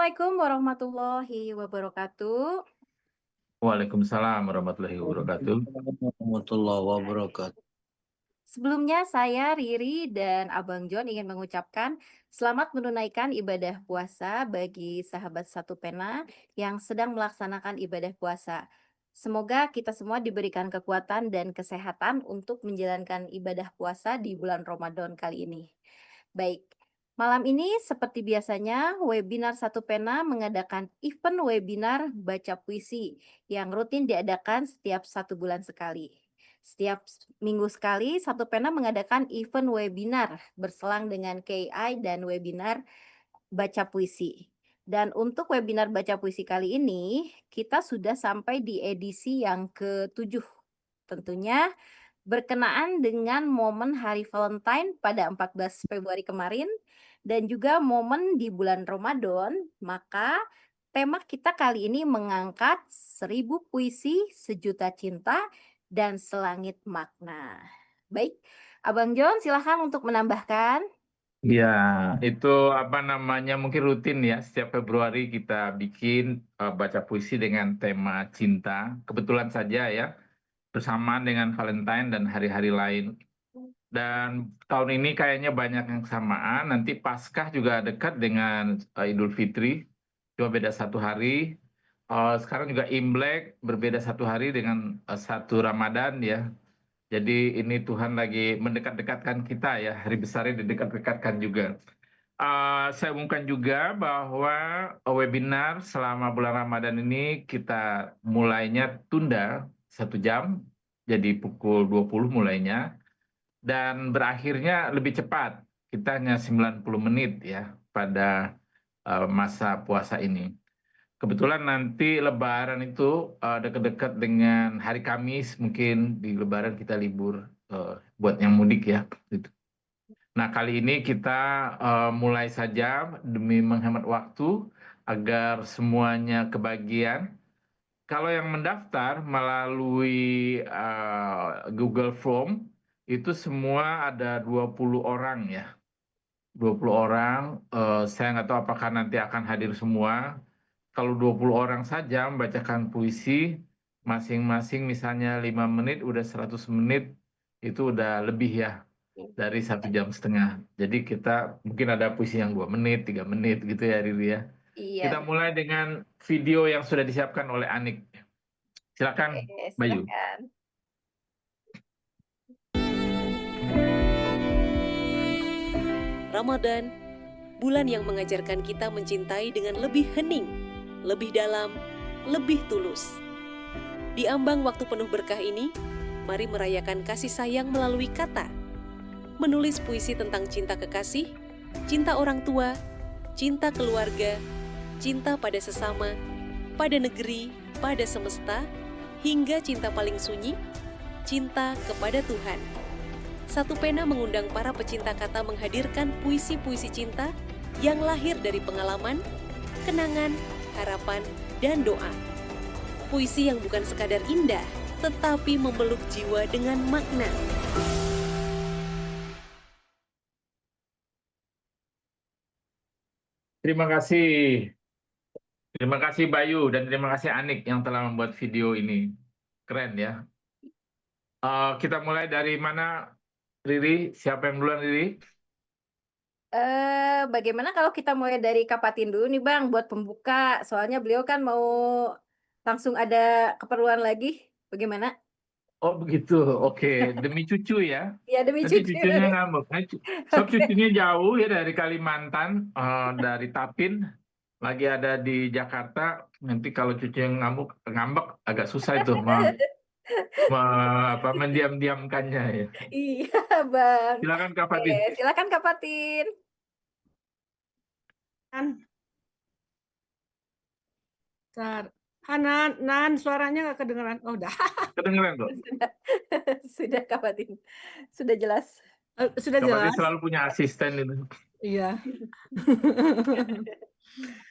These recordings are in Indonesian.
Assalamualaikum warahmatullahi wabarakatuh. Waalaikumsalam warahmatullahi wabarakatuh. Waalaikumsalam warahmatullahi wabarakatuh. Sebelumnya saya Riri dan Abang John ingin mengucapkan selamat menunaikan ibadah puasa bagi sahabat satu pena yang sedang melaksanakan ibadah puasa. Semoga kita semua diberikan kekuatan dan kesehatan untuk menjalankan ibadah puasa di bulan Ramadan kali ini. Baik, malam ini seperti biasanya webinar Satu Pena mengadakan event webinar baca puisi yang rutin diadakan setiap 1 bulan sekali. Setiap minggu sekali, Satu Pena mengadakan event webinar berselang dengan KI dan webinar baca puisi. Dan untuk webinar baca puisi kali ini, kita sudah sampai di edisi yang ke-7. Tentunya berkenaan dengan momen Hari Valentine pada 14 Februari kemarin dan juga momen di bulan Ramadan, maka tema kita kali ini mengangkat 1000 puisi, sejuta cinta, dan selangit makna. Baik, Abang John silahkan untuk menambahkan. Ya, itu apa namanya mungkin rutin ya. Setiap Februari kita bikin baca puisi dengan tema cinta. Kebetulan saja ya, bersamaan dengan Valentine dan hari-hari lain. Dan tahun ini kayaknya banyak yang kesamaan. Nanti Paskah juga dekat dengan Idul Fitri, cuma beda 1 hari. Sekarang juga Imlek berbeda 1 hari dengan 1 Ramadan ya. Jadi ini Tuhan lagi mendekat-dekatkan kita ya, hari besarnya didekat-dekatkan juga. Saya umumkan juga bahwa webinar selama bulan Ramadan ini kita mulainya tunda 1 jam, jadi pukul 20 mulainya, dan berakhirnya lebih cepat, kita hanya 90 menit ya pada masa puasa ini. Kebetulan nanti Lebaran itu dekat-dekat dengan hari Kamis, mungkin di Lebaran kita libur buat yang mudik ya. Gitu. Nah kali ini kita mulai saja demi menghemat waktu agar semuanya kebagian. Kalau yang mendaftar melalui Google Form itu semua ada 20 orang ya. 20 orang, saya nggak tahu apakah nanti akan hadir semua. Kalau 20 orang saja membacakan puisi, masing-masing misalnya 5 menit, udah 100 menit, itu udah lebih ya, dari 1,5 jam. Jadi kita mungkin ada puisi yang 2 menit, 3 menit gitu ya Riri ya. Iya, Kita mulai dengan video yang sudah disiapkan oleh Anik. Silakan, Bayu. silakan. Ramadan, bulan yang mengajarkan kita mencintai dengan lebih hening, lebih dalam, lebih tulus. Di ambang waktu penuh berkah ini, mari merayakan kasih sayang melalui kata. Menulis puisi tentang cinta kekasih, cinta orang tua, cinta keluarga, cinta pada sesama, pada negeri, pada semesta, hingga cinta paling sunyi, cinta kepada Tuhan. Satu Pena mengundang para pecinta kata menghadirkan puisi-puisi cinta yang lahir dari pengalaman, kenangan, harapan, dan doa. Puisi yang bukan sekadar indah, tetapi memeluk jiwa dengan makna. Terima kasih. Terima kasih Bayu dan terima kasih Anik yang telah membuat video ini. Keren ya. Kita mulai dari mana, Riri? Siapa yang duluan, Riri? Bagaimana kalau kita mulai dari Kapatin dulu nih Bang buat pembuka. Soalnya beliau kan mau langsung ada keperluan lagi. Bagaimana? Oh begitu, oke. Demi cucu ya. Ya demi Nanti cucu. cucunya ngambek. Sob Oke. cucunya jauh ya dari Kalimantan, dari Tapin. Lagi ada di Jakarta. Nanti kalau cucunya ngambek agak susah itu mendiam-diamkannya ya. Iya Bang. Silakan Kak Oke, Fatin. silakan Kapatin. Hanan, suaranya nggak kedengeran. Oh, udah. Kedengeran kok. Sudah Kapatin. Sudah jelas. Sudah Kak Fatin jelas. selalu punya asisten itu. Iya.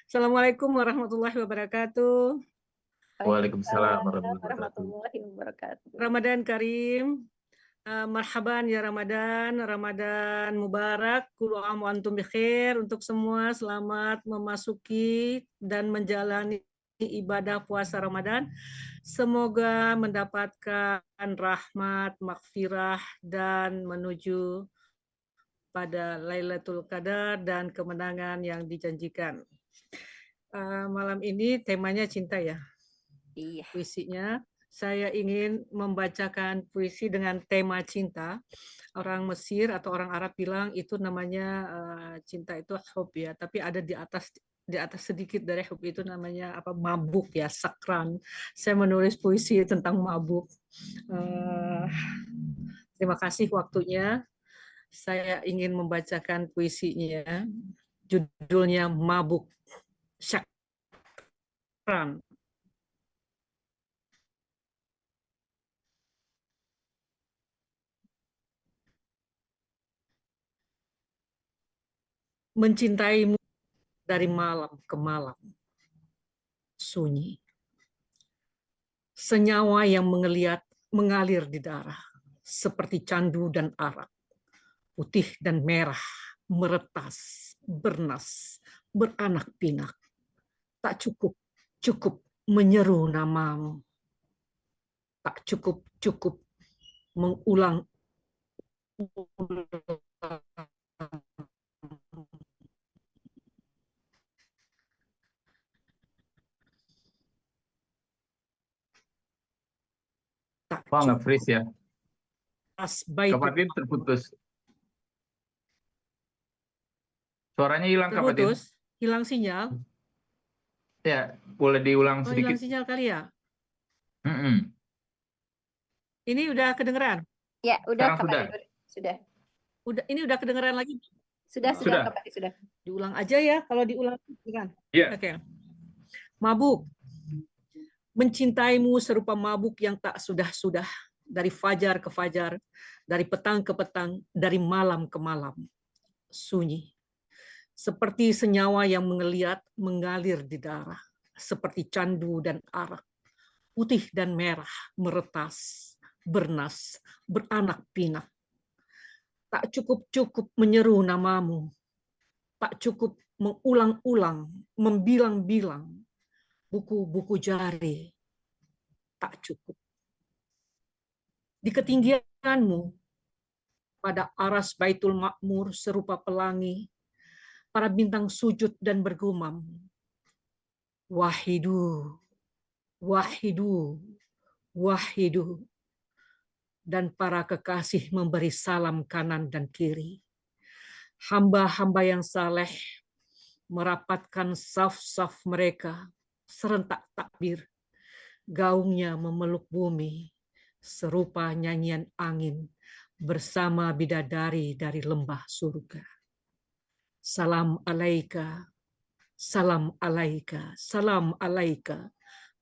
Assalamualaikum warahmatullahi wabarakatuh. Waalaikumsalam warahmatullahi wabarakatuh. warahmatullahi wabarakatuh. Ramadan Karim. Marhaban ya Ramadan, Ramadan Mubarak, kullu am wa antum bikhair. Untuk semua selamat memasuki dan menjalani ibadah puasa Ramadan. Semoga mendapatkan rahmat, maghfirah, dan menuju pada Lailatul Qadar dan kemenangan yang dijanjikan. Malam ini temanya cinta ya, Iya. puisinya. Saya ingin membacakan puisi dengan tema cinta. Orang Mesir atau orang Arab bilang itu namanya cinta itu hub ya, tapi ada di atas sedikit dari hub itu namanya apa, mabuk ya, sakran. Saya menulis puisi tentang mabuk. Terima kasih waktunya. Saya ingin membacakan puisinya. Judulnya Mabuk Sakran. Mencintaimu dari malam ke malam, sunyi. Senyawa yang mengalir di darah, seperti candu dan arak, putih dan merah, meretas, bernas, beranak pinak. Tak cukup menyeru namamu. Tak cukup mengulang tak Wah, cukup nge-freeze ya. Kak baitul Fatin terputus. Suaranya hilang, Kak Fatin. terputus, hilang sinyal. Ya, boleh diulang Oh, hilang sedikit. sinyal kali ya. Mm-mm. Ini udah kedengeran. Ya, udah Sekarang Kak sudah. Fatin, sudah. Ini udah kedengeran lagi. Sudah Sudah. Kak Fatin, sudah. Diulang aja ya, kalau diulang kan. Iya. Oke. Mabuk. Mencintaimu serupa mabuk yang tak sudah-sudah, dari fajar ke fajar, dari petang ke petang, dari malam ke malam. Sunyi. Seperti senyawa yang mengalir di darah, seperti candu dan arak, putih dan merah, meretas, bernas, beranak pinak. Tak cukup menyeru namamu, tak cukup mengulang-ulang, membilang-bilang, buku-buku jari, tak cukup. Di ketinggianmu, pada aras Baitul Makmur serupa pelangi, para bintang sujud dan bergumam, Wahidu, Wahidu, Wahidu. Dan para kekasih memberi salam kanan dan kiri. Hamba-hamba yang saleh merapatkan saf-saf mereka, serentak takbir. Gaungnya memeluk bumi, serupa nyanyian angin bersama bidadari dari lembah surga. Salam alaika, salam alaika, salam alaika,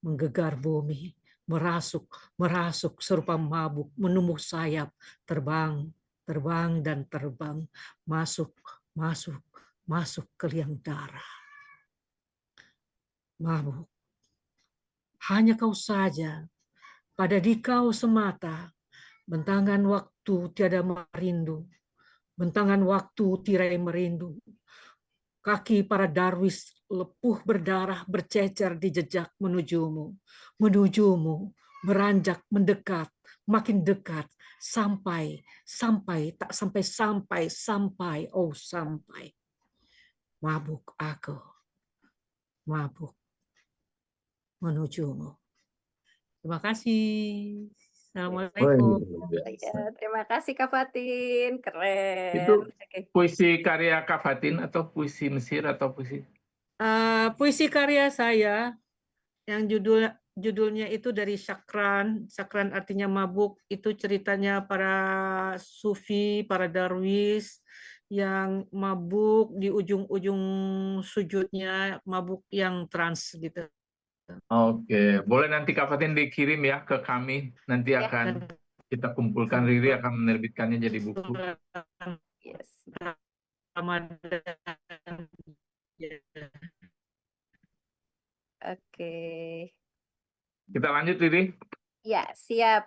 menggegar bumi, merasuk serupa mabuk, menumbuh sayap, terbang dan terbang, masuk ke liang darah. Mabuk. Hanya kau saja, pada dikau semata, bentangan waktu tiada merindu, bentangan waktu tirai merindu. Kaki para darwis lepuh berdarah bercecer di jejak menujumu, beranjak mendekat, makin dekat, sampai, tak sampai, oh sampai. Mabuk aku, mabuk menujumu. Terima kasih. Assalamualaikum. Ya, terima kasih Kak Fatin, keren. Itu Oke. puisi karya Kak Fatin atau puisi Mesir atau puisi? Puisi karya saya yang judulnya itu dari Sakran. Sakran artinya mabuk. Itu ceritanya para sufi, para darwis yang mabuk di ujung-ujung sujudnya, mabuk yang trans gitu. Oke, boleh nanti Kak Fatin dikirim ya ke kami. Nanti Ya. akan kita kumpulkan, Riri akan menerbitkannya jadi buku. Yes. Ramadan. Oke. Kita lanjut, Riri. Ya, siap.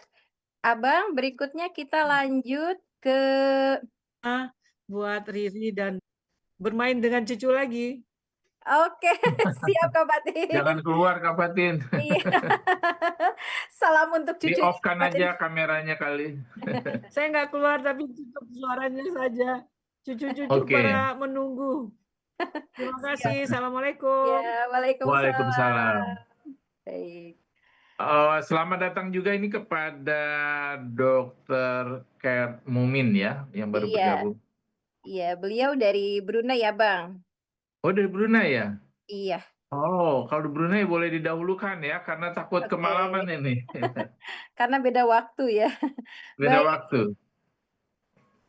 Abang, berikutnya kita lanjut ke buat Riri dan bermain dengan cucu lagi. oke, siap Kak Fatin. Jangan keluar Kak Fatin. Iya. Salam untuk Di cucu off Kak kan Fatin. aja kameranya kali. Saya nggak keluar tapi tutup suaranya saja. Cucu-cucu Oke. para menunggu. Terima Siap. kasih. Assalamualaikum. Ya, Waalaikumsalam. Waalaikumsalam. Baik. Selamat datang juga ini kepada Dr. Ker Mumin ya, yang baru Iya, bergabung. iya, beliau dari Brunei ya, Bang. Oh, dari Brunei ya? Iya, Oh, kalau di Brunei boleh didahulukan ya, karena takut oke. kemalaman ini. Karena beda waktu ya. Beda Baik, waktu.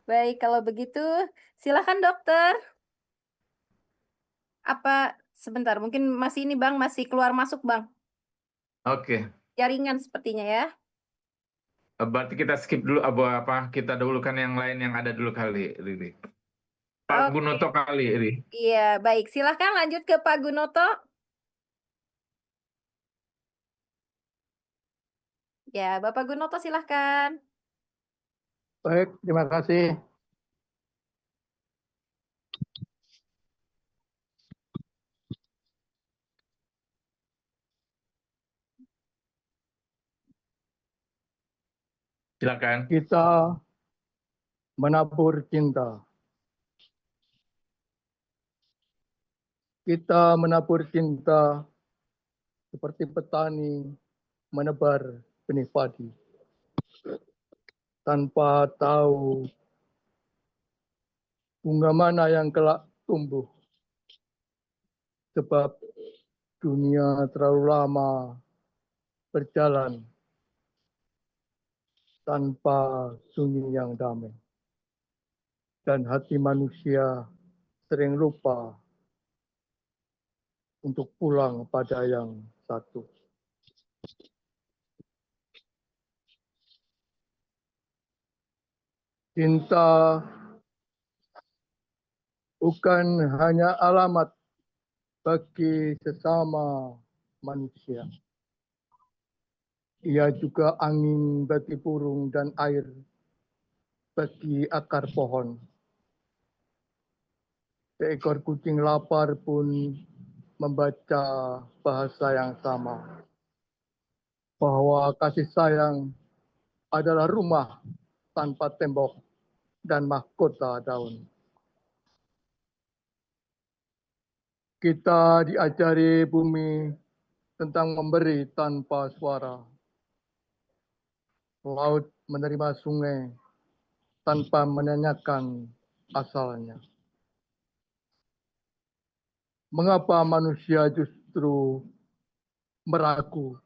baik kalau begitu silakan dokter. Apa sebentar, mungkin masih ini Bang, masih keluar masuk Bang. Oke. Jaringan sepertinya ya. Berarti kita skip dulu apa kita dahulukan yang lain yang ada dulu kali, Riri. Pak Oke. Gunoto kali, Riri. Iya, baik. Silahkan lanjut ke Pak Gunoto. Ya, Bapak Gunoto silahkan. Baik, terima kasih. Silakan. Kita menabur cinta. Kita menabur cinta seperti petani menebar benih padi. Tanpa tahu bunga mana yang kelak tumbuh. Sebab dunia terlalu lama berjalan tanpa sunyi yang damai. Dan hati manusia sering lupa untuk pulang pada yang satu. Cinta bukan hanya alamat bagi sesama manusia. Ia juga angin bagi burung dan air bagi akar pohon. Seekor kucing lapar pun membaca bahasa yang sama. Bahwa kasih sayang adalah rumah tanpa tembok dan mahkota daun. Kita diajari bumi tentang memberi tanpa suara. Laut menerima sungai tanpa menanyakan asalnya. Mengapa manusia justru meragu,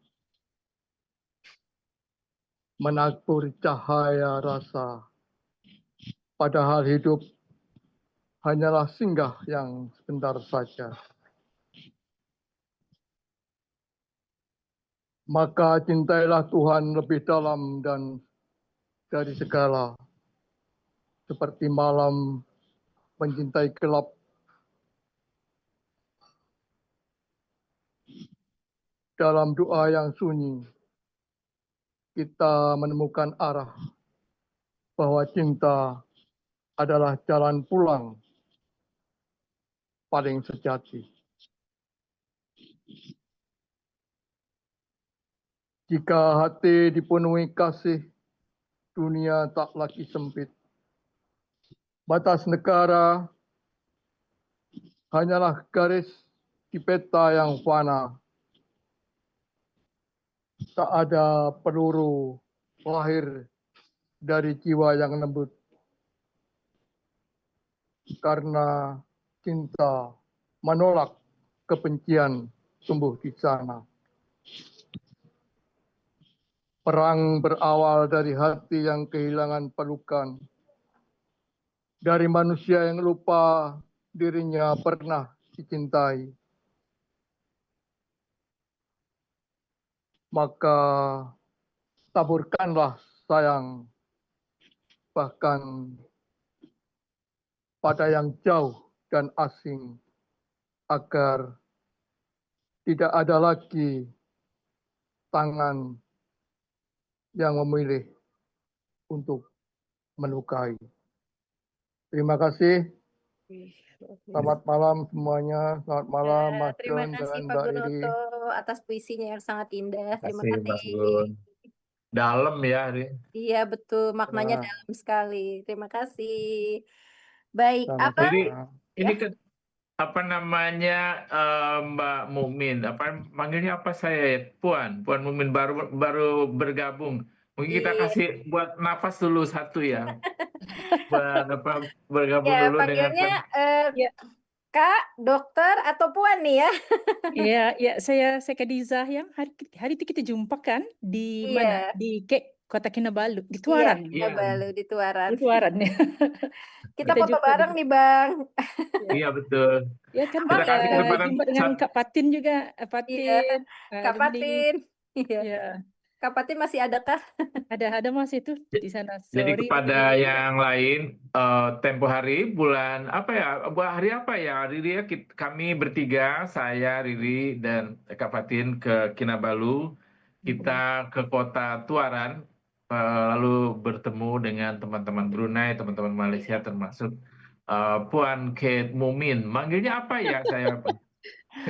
menabur cahaya rasa, padahal hidup hanyalah singgah yang sebentar saja. Maka cintailah Tuhan lebih dalam dan dari segala, seperti malam mencintai gelap. Dalam doa yang sunyi, kita menemukan arah bahwa cinta adalah jalan pulang paling sejati. Jika hati dipenuhi kasih, dunia tak lagi sempit. Batas negara hanyalah garis di peta yang fana. Tak ada peluru lahir dari jiwa yang lembut. Karena cinta menolak kebencian tumbuh di sana. Perang berawal dari hati yang kehilangan pelukan. Dari manusia yang lupa dirinya pernah dicintai. Maka taburkanlah sayang bahkan pada yang jauh dan asing agar tidak ada lagi tangan yang memilih untuk melukai. Terima kasih. Selamat malam semuanya. Selamat malam Mas Terima John kasih dan Pak Mbak Riri. Gunoto atas puisinya yang sangat indah. Terima Terima kasih Mas kasih. Gun. Dalam ya, Ri. Iya betul, maknanya Ya, dalam sekali. Terima kasih. Baik, Abang. Jadi sama-sama. ini Ya. kan apa namanya Mbak Mukmin, apa manggilnya apa saya ya? Puan Mukmin baru bergabung. Mungkin kita Iya, kasih buat nafas dulu satu ya, buat apa bergabung ya dulu dengan panggilnya Kak, dokter atau Puan nih ya? Iya, ya saya Khadijah yang hari itu kita jumpa kan di mana? Iya, Di Kota Kinabalu, di iya, Tuaran. Iya, Kinabalu di Tuaran. Di Tuaran ya. Kita Kita foto jumpa bareng di nih Bang. iya betul. ya kan Abang, Kita kasih kesempatan jumpa dengan Kak Patin juga, iya, Patin, Kak Rumli. Patin. Iya, Ya, Kak Patin masih adakah? ada Mas itu di sana. Jadi Sorry. kepada yang lain, tempo hari bulan apa ya? Hari apa ya? Riri ya, kami bertiga, saya, Riri dan Kak Fatin ke Kinabalu. Kita ke kota Tuaran, lalu bertemu dengan teman-teman Brunei, teman-teman Malaysia, termasuk Puan Kate Mumin. Manggilnya apa ya saya?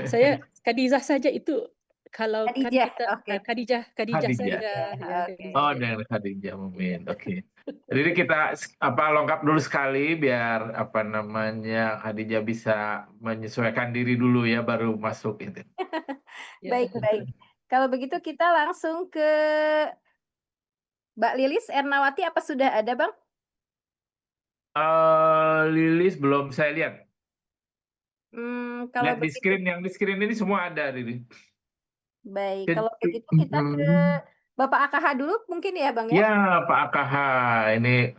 Saya Khadijah saja itu kalau kan Khadijah, kita oke. Khadijah Khadijah. saja ya Oke. Khadijah. Oh, dengan Khadijah Mumin. Oke. Jadi kita lengkap dulu sekali biar apa namanya Khadijah bisa menyesuaikan diri dulu ya baru masuk gitu. Ya. Baik, baik. Kalau begitu kita langsung ke Mbak Lilis Ernawati, apa sudah ada Bang? Lilis belum saya lihat. Kalau Lihat di begitu, screen, yang di screen ini semua ada, Lilis. baik. Kalau begitu kita ke Bapak AKH dulu mungkin ya Bang ya? Ya, Pak AKH ini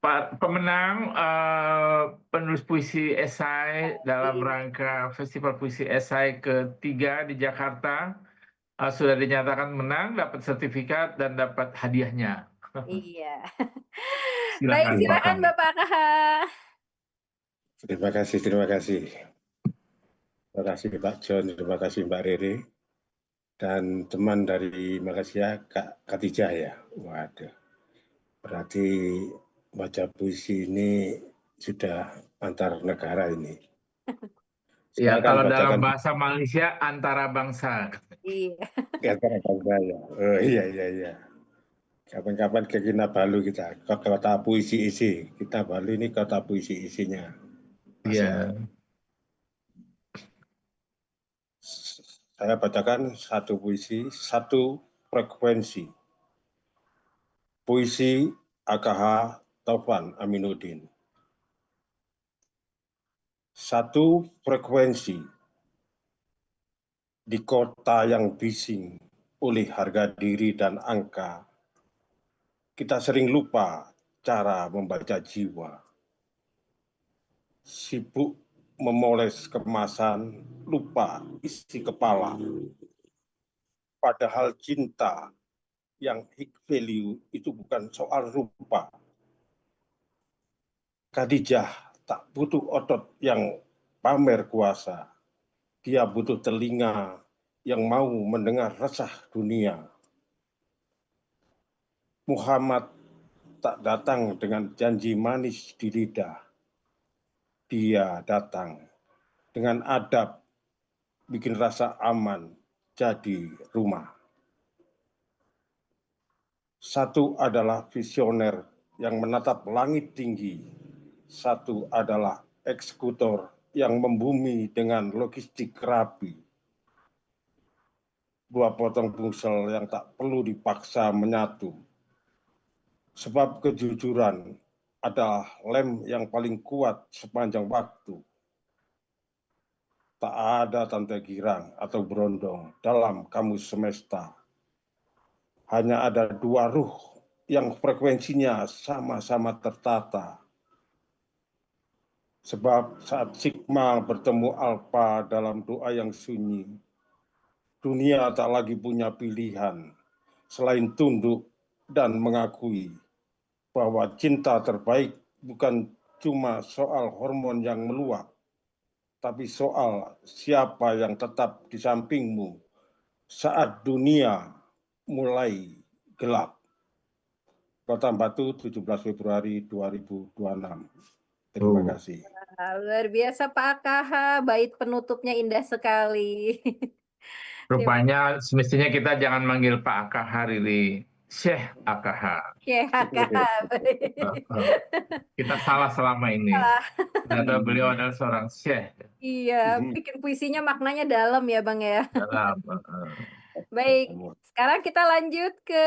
Pak pemenang penulis puisi esai dalam rangka Festival Puisi Esai ketiga di Jakarta. Sudah dinyatakan menang, dapat sertifikat dan dapat hadiahnya. Iya. Baik, Silakan, silakan Pak. Bapak AKH. Terima kasih, terima kasih. Terima kasih Pak John, terima kasih Mbak Riri. Dan teman dari Malaysia, Kak Khadijah ya. Waduh, berarti baca puisi ini sudah antar negara ini. Ya, Saya akan kalau dalam bacakan bahasa Malaysia antara bangsa. Iya. antara bangsa ya. Oh, iya. Kapan-kapan ke Kinabalu kita, ke kota puisi isi. Kinabalu ini kota puisi isinya. Iya. Saya bacakan satu puisi, satu frekuensi. Puisi AKH Taufan Aminuddin. Satu frekuensi. Di kota yang bising oleh harga diri dan angka, kita sering lupa cara membaca jiwa. Sibuk memoles kemasan, lupa isi kepala. Padahal cinta yang high value itu bukan soal rupa. Khadijah tak butuh otot yang pamer kuasa. Dia butuh telinga yang mau mendengar resah dunia. Muhammad tak datang dengan janji manis di lidah. Dia datang dengan adab, bikin rasa aman jadi rumah. Satu adalah visioner yang menatap langit tinggi. Satu adalah eksekutor yang membumi dengan logistik rapi. Dua potong bungsel yang tak perlu dipaksa menyatu. Sebab kejujuran adalah lem yang paling kuat sepanjang waktu. Tak ada tante girang atau berondong dalam kamus semesta. Hanya ada dua ruh yang frekuensinya sama-sama tertata. Sebab saat Sigma bertemu Alpha dalam doa yang sunyi, dunia tak lagi punya pilihan selain tunduk dan mengakui bahwa cinta terbaik bukan cuma soal hormon yang meluap, tapi soal siapa yang tetap di sampingmu saat dunia mulai gelap. Kota Batu, 17 Februari 2026. Terima Oh. kasih. Luar biasa Pak AKH, bait penutupnya indah sekali. Rupanya semestinya kita jangan manggil Pak AKH, Riri. Syekh AKH. Syekh AKH. Kita salah selama ini. Ternyata beliau adalah seorang syekh. Iya, bikin puisinya maknanya dalam ya Bang ya. Dalam. Baik, sekarang kita lanjut ke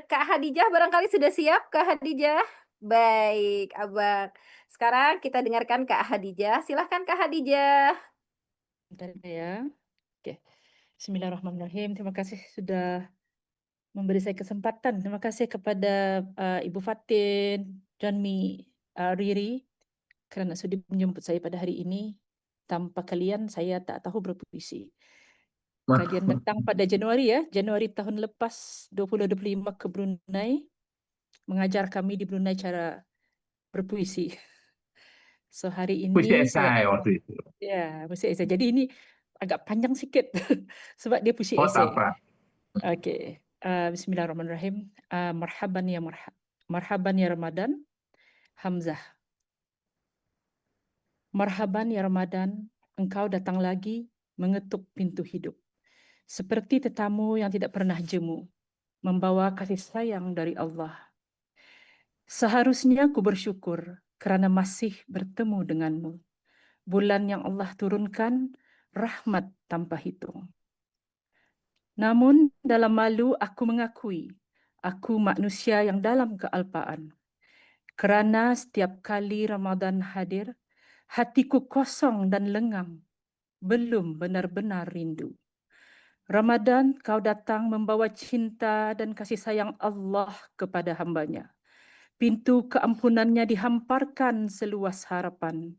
Kak Hadijah, barangkali sudah siap Kak Hadijah? Baik, Abang. Sekarang kita dengarkan Kak Hadijah. Silahkan Kak Hadijah. Bentar ya. Oke. Bismillahirrahmanirrahim. Terima kasih sudah memberi saya kesempatan. Terima kasih kepada Ibu Fatin, Johnny, Riri kerana sudi menjemput saya pada hari ini. Tanpa kalian saya tak tahu berpuisi. Kalian datang pada Januari ya, Januari tahun lepas 2025 ke Brunei, mengajar kami di Brunei cara berpuisi. So hari Puisi ini saya esai waktu itu. ya, puisi esai. Jadi ini agak panjang sikit sebab dia puisi Quote esai. apa? Okey. Bismillahirrahmanirrahim. Marhaban ya Ramadan. Hamzah. Marhaban ya Ramadan, engkau datang lagi mengetuk pintu hidup. Seperti tetamu yang tidak pernah jemu, membawa kasih sayang dari Allah. Seharusnya ku bersyukur kerana masih bertemu denganmu. Bulan yang Allah turunkan, rahmat tanpa hitung. Namun dalam malu aku mengakui, aku manusia yang dalam kealpaan. Kerana setiap kali Ramadan hadir, hatiku kosong dan lengang, belum benar-benar rindu. Ramadan kau datang membawa cinta dan kasih sayang Allah kepada hambanya. Pintu keampunannya dihamparkan seluas harapan.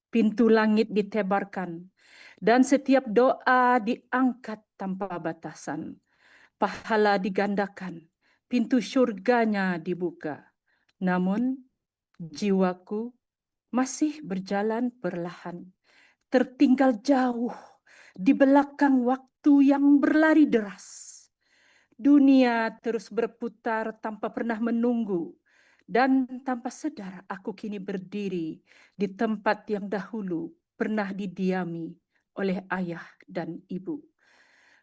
Pintu langit ditebarkan dan setiap doa diangkat tanpa batasan. Pahala digandakan, pintu syurganya dibuka. Namun jiwaku masih berjalan perlahan, tertinggal jauh di belakang waktu yang berlari deras. Dunia terus berputar tanpa pernah menunggu, dan tanpa sadar aku kini berdiri di tempat yang dahulu pernah didiami oleh ayah dan ibu.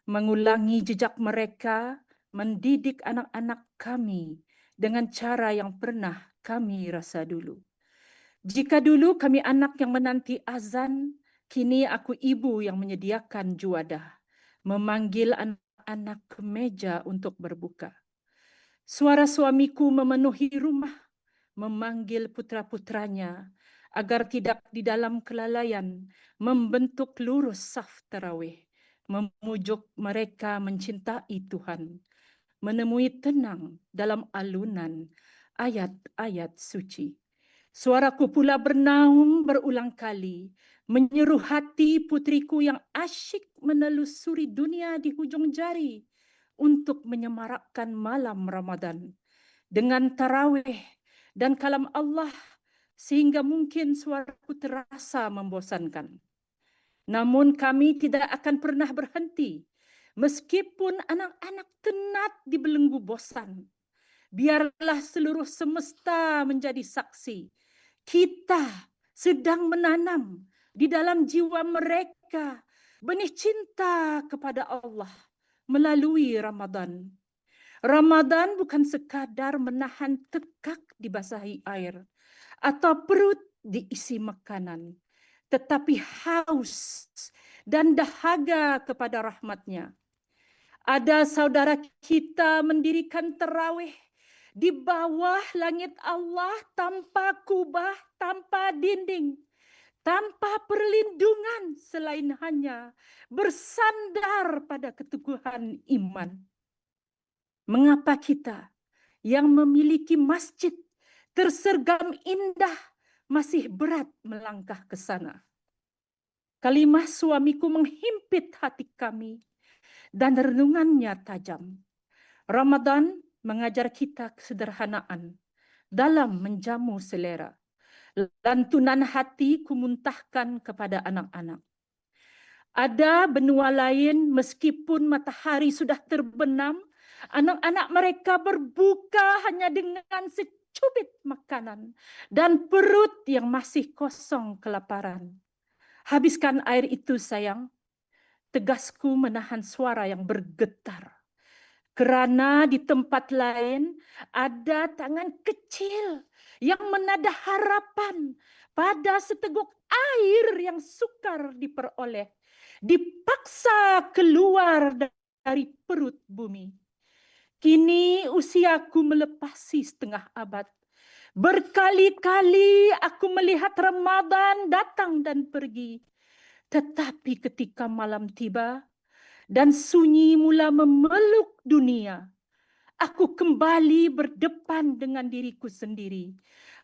Mengulangi jejak mereka, mendidik anak-anak kami dengan cara yang pernah kami rasa dulu. Jika dulu kami anak yang menanti azan, kini aku ibu yang menyediakan juadah, memanggil anak-anak ke meja untuk berbuka. Suara suamiku memenuhi rumah, memanggil putra-putranya agar tidak di dalam kelalaian membentuk lurus saf tarawih, memujuk mereka mencintai Tuhan, menemui tenang dalam alunan ayat-ayat suci. Suaraku pula bernaung berulang kali, menyeru hati putriku yang asyik menelusuri dunia di hujung jari untuk menyemarakkan malam Ramadan dengan tarawih dan kalam Allah sehingga mungkin suaraku terasa membosankan. Namun kami tidak akan pernah berhenti meskipun anak-anak tenat dibelenggu bosan. Biarlah seluruh semesta menjadi saksi. Kita sedang menanam di dalam jiwa mereka benih cinta kepada Allah melalui Ramadan. Ramadan bukan sekadar menahan tekak dibasahi air atau perut diisi makanan, tetapi haus dan dahaga kepada rahmatnya. Ada saudara kita mendirikan tarawih di bawah langit Allah tanpa kubah, tanpa dinding, tanpa perlindungan selain hanya bersandar pada keteguhan iman. Mengapa kita yang memiliki masjid tersergam indah masih berat melangkah ke sana? Kalimah suamiku menghimpit hati kami dan renungannya tajam. Ramadan mengajar kita kesederhanaan dalam menjamu selera. Lantunan hati kumuntahkan kepada anak-anak. Ada benua lain meskipun matahari sudah terbenam, Anak-anak mereka berbuka hanya dengan secubit makanan dan perut yang masih kosong kelaparan. Habiskan air itu, sayang. Tegasku menahan suara yang bergetar. Kerana di tempat lain ada tangan kecil yang menada harapan pada seteguk air yang sukar diperoleh, dipaksa keluar dari perut bumi. Kini usiaku melepasi setengah abad. Berkali-kali aku melihat Ramadan datang dan pergi. Tetapi ketika malam tiba dan sunyi mula memeluk dunia, aku kembali berdepan dengan diriku sendiri.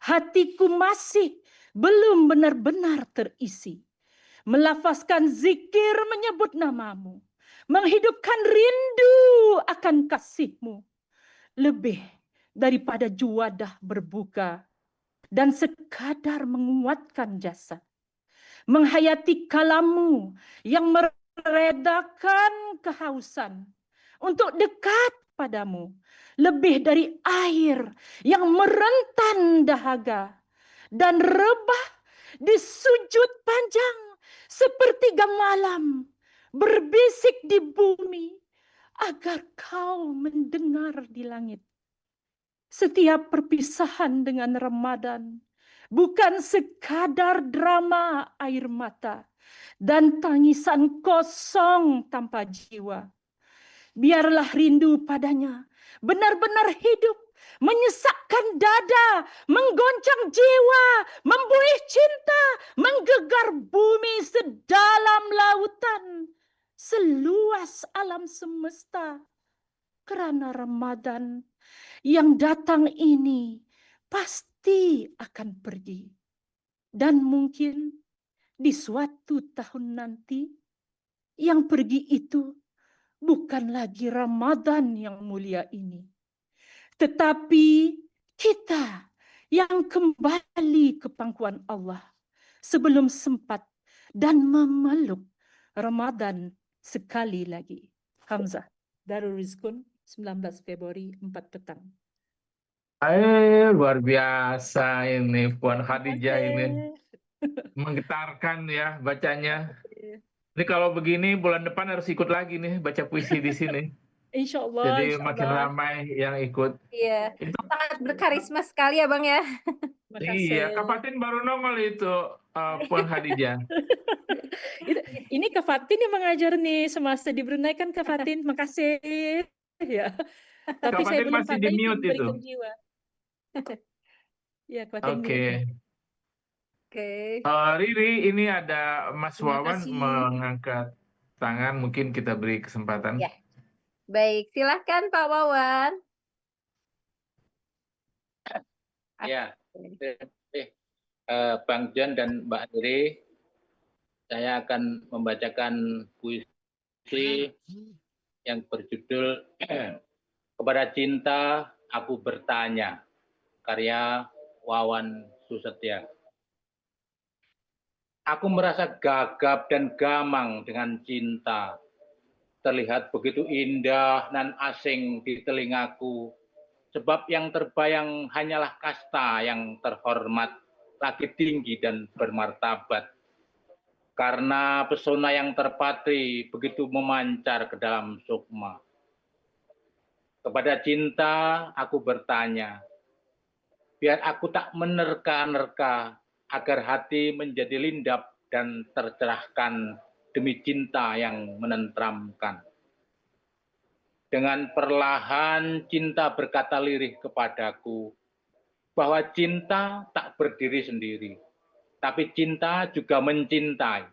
Hatiku masih belum benar-benar terisi. Melafazkan zikir menyebut namamu. Menghidupkan rindu akan kasihmu. Lebih daripada juadah berbuka dan sekadar menguatkan jasad. Menghayati kalammu yang meredakan kehausan untuk dekat padamu, lebih dari air yang merentan dahaga dan rebah di sujud panjang sepertiga malam berbisik di bumi agar kau mendengar di langit. Setiap perpisahan dengan Ramadan bukan sekadar drama air mata dan tangisan kosong tanpa jiwa. Biarlah rindu padanya benar-benar hidup, menyesakkan dada, menggoncang jiwa, membuih cinta, menggegar bumi sedalam lautan, seluas alam semesta. Kerana Ramadan yang datang ini pasti akan pergi. Dan mungkin di suatu tahun nanti, yang pergi itu bukan lagi Ramadan yang mulia ini. Tetapi kita yang kembali ke pangkuan Allah sebelum sempat dan memeluk Ramadan sekali lagi. Hamzah, Darul Rizkun, 19 Februari, 4 petang. Luar biasa ini Puan Khadijah ini. Menggetarkan ya bacanya. Ini kalau begini bulan depan harus ikut lagi nih baca puisi di sini. Insya Allah. Jadi makin ramai yang ikut. Iya, Itu sangat berkarisma sekali ya Bang ya. iya, Kak Fatin baru nongol itu Puan Khadijah. Ini Kak Fatin yang mengajar nih semasa di Brunei kan Kak Fatin, makasih. Ya. Tapi Kak saya Fatin belum masih pandai di mute itu. memberikan jiwa. Ya, Kak Fatin Oke. mute. Oke. Riri, ini ada Mas Terima Wawan kasih. mengangkat tangan, mungkin kita beri kesempatan. Ya. Baik, silahkan Pak Wawan. Ya, Bang John dan Mbak Riri, saya akan membacakan puisi yang berjudul Kepada Cinta Aku Bertanya, karya Wawan Susetya. Aku merasa gagap dan gamang dengan cinta. Terlihat begitu indah dan asing di telingaku. Sebab yang terbayang hanyalah kasta yang terhormat, lagi tinggi dan bermartabat. Karena pesona yang terpatri begitu memancar ke dalam sukma. Kepada cinta aku bertanya, biar aku tak menerka-nerka, agar hati menjadi lindap dan tercerahkan demi cinta yang menenteramkan. Dengan perlahan cinta berkata lirih kepadaku, bahwa cinta tak berdiri sendiri, tapi cinta juga mencintai,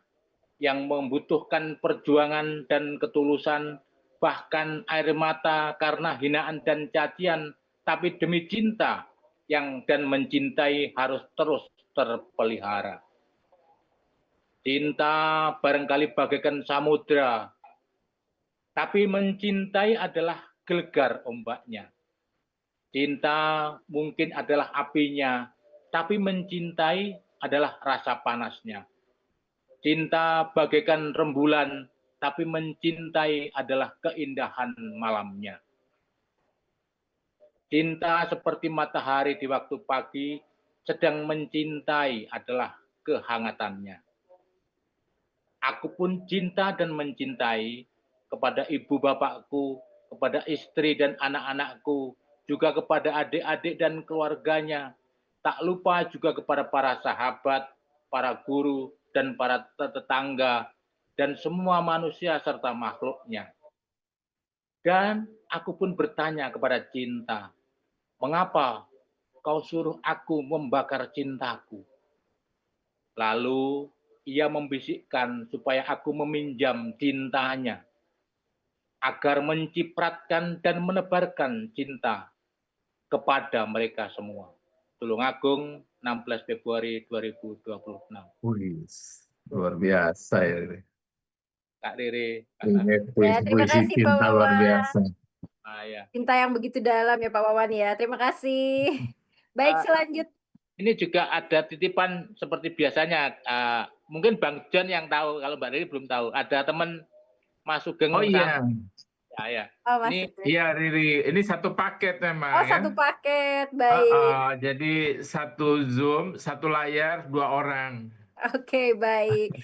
yang membutuhkan perjuangan dan ketulusan, bahkan air mata karena hinaan dan cacian, tapi demi cinta yang dan mencintai harus terus terpelihara. Cinta barangkali bagaikan samudra, tapi mencintai adalah gelegar ombaknya. Cinta mungkin adalah apinya, tapi mencintai adalah rasa panasnya. Cinta bagaikan rembulan, tapi mencintai adalah keindahan malamnya. Cinta seperti matahari di waktu pagi sedang mencintai adalah kehangatannya. Aku pun cinta dan mencintai kepada ibu bapakku, kepada istri dan anak-anakku, juga kepada adik-adik dan keluarganya. Tak lupa juga kepada para sahabat, para guru, dan para tetangga, dan semua manusia serta makhluknya. Dan aku pun bertanya kepada cinta, mengapa kau suruh aku membakar cintaku? Lalu ia membisikkan supaya aku meminjam cintanya, agar mencipratkan dan menebarkan cinta kepada mereka semua. Tulungagung, 16 Februari 2026. Wih, luar biasa ya. Kak Riri, Kak Ini Ya, terima puisi kasih Pak cinta luar Wawan. biasa. ya. Cinta yang begitu dalam ya Pak Wawan ya. Terima kasih. Baik, selanjutnya. Ini juga ada titipan seperti biasanya. Mungkin Bang John yang tahu, kalau Mbak Riri belum tahu. Ada teman Mas Sugeng. Oh iya. Ya. Oh, Mas Ini Sugeng. Iya Riri, ini satu paket memang Oh, ya. satu paket. Baik. Jadi satu Zoom, satu layar, 2 orang. Oke, baik.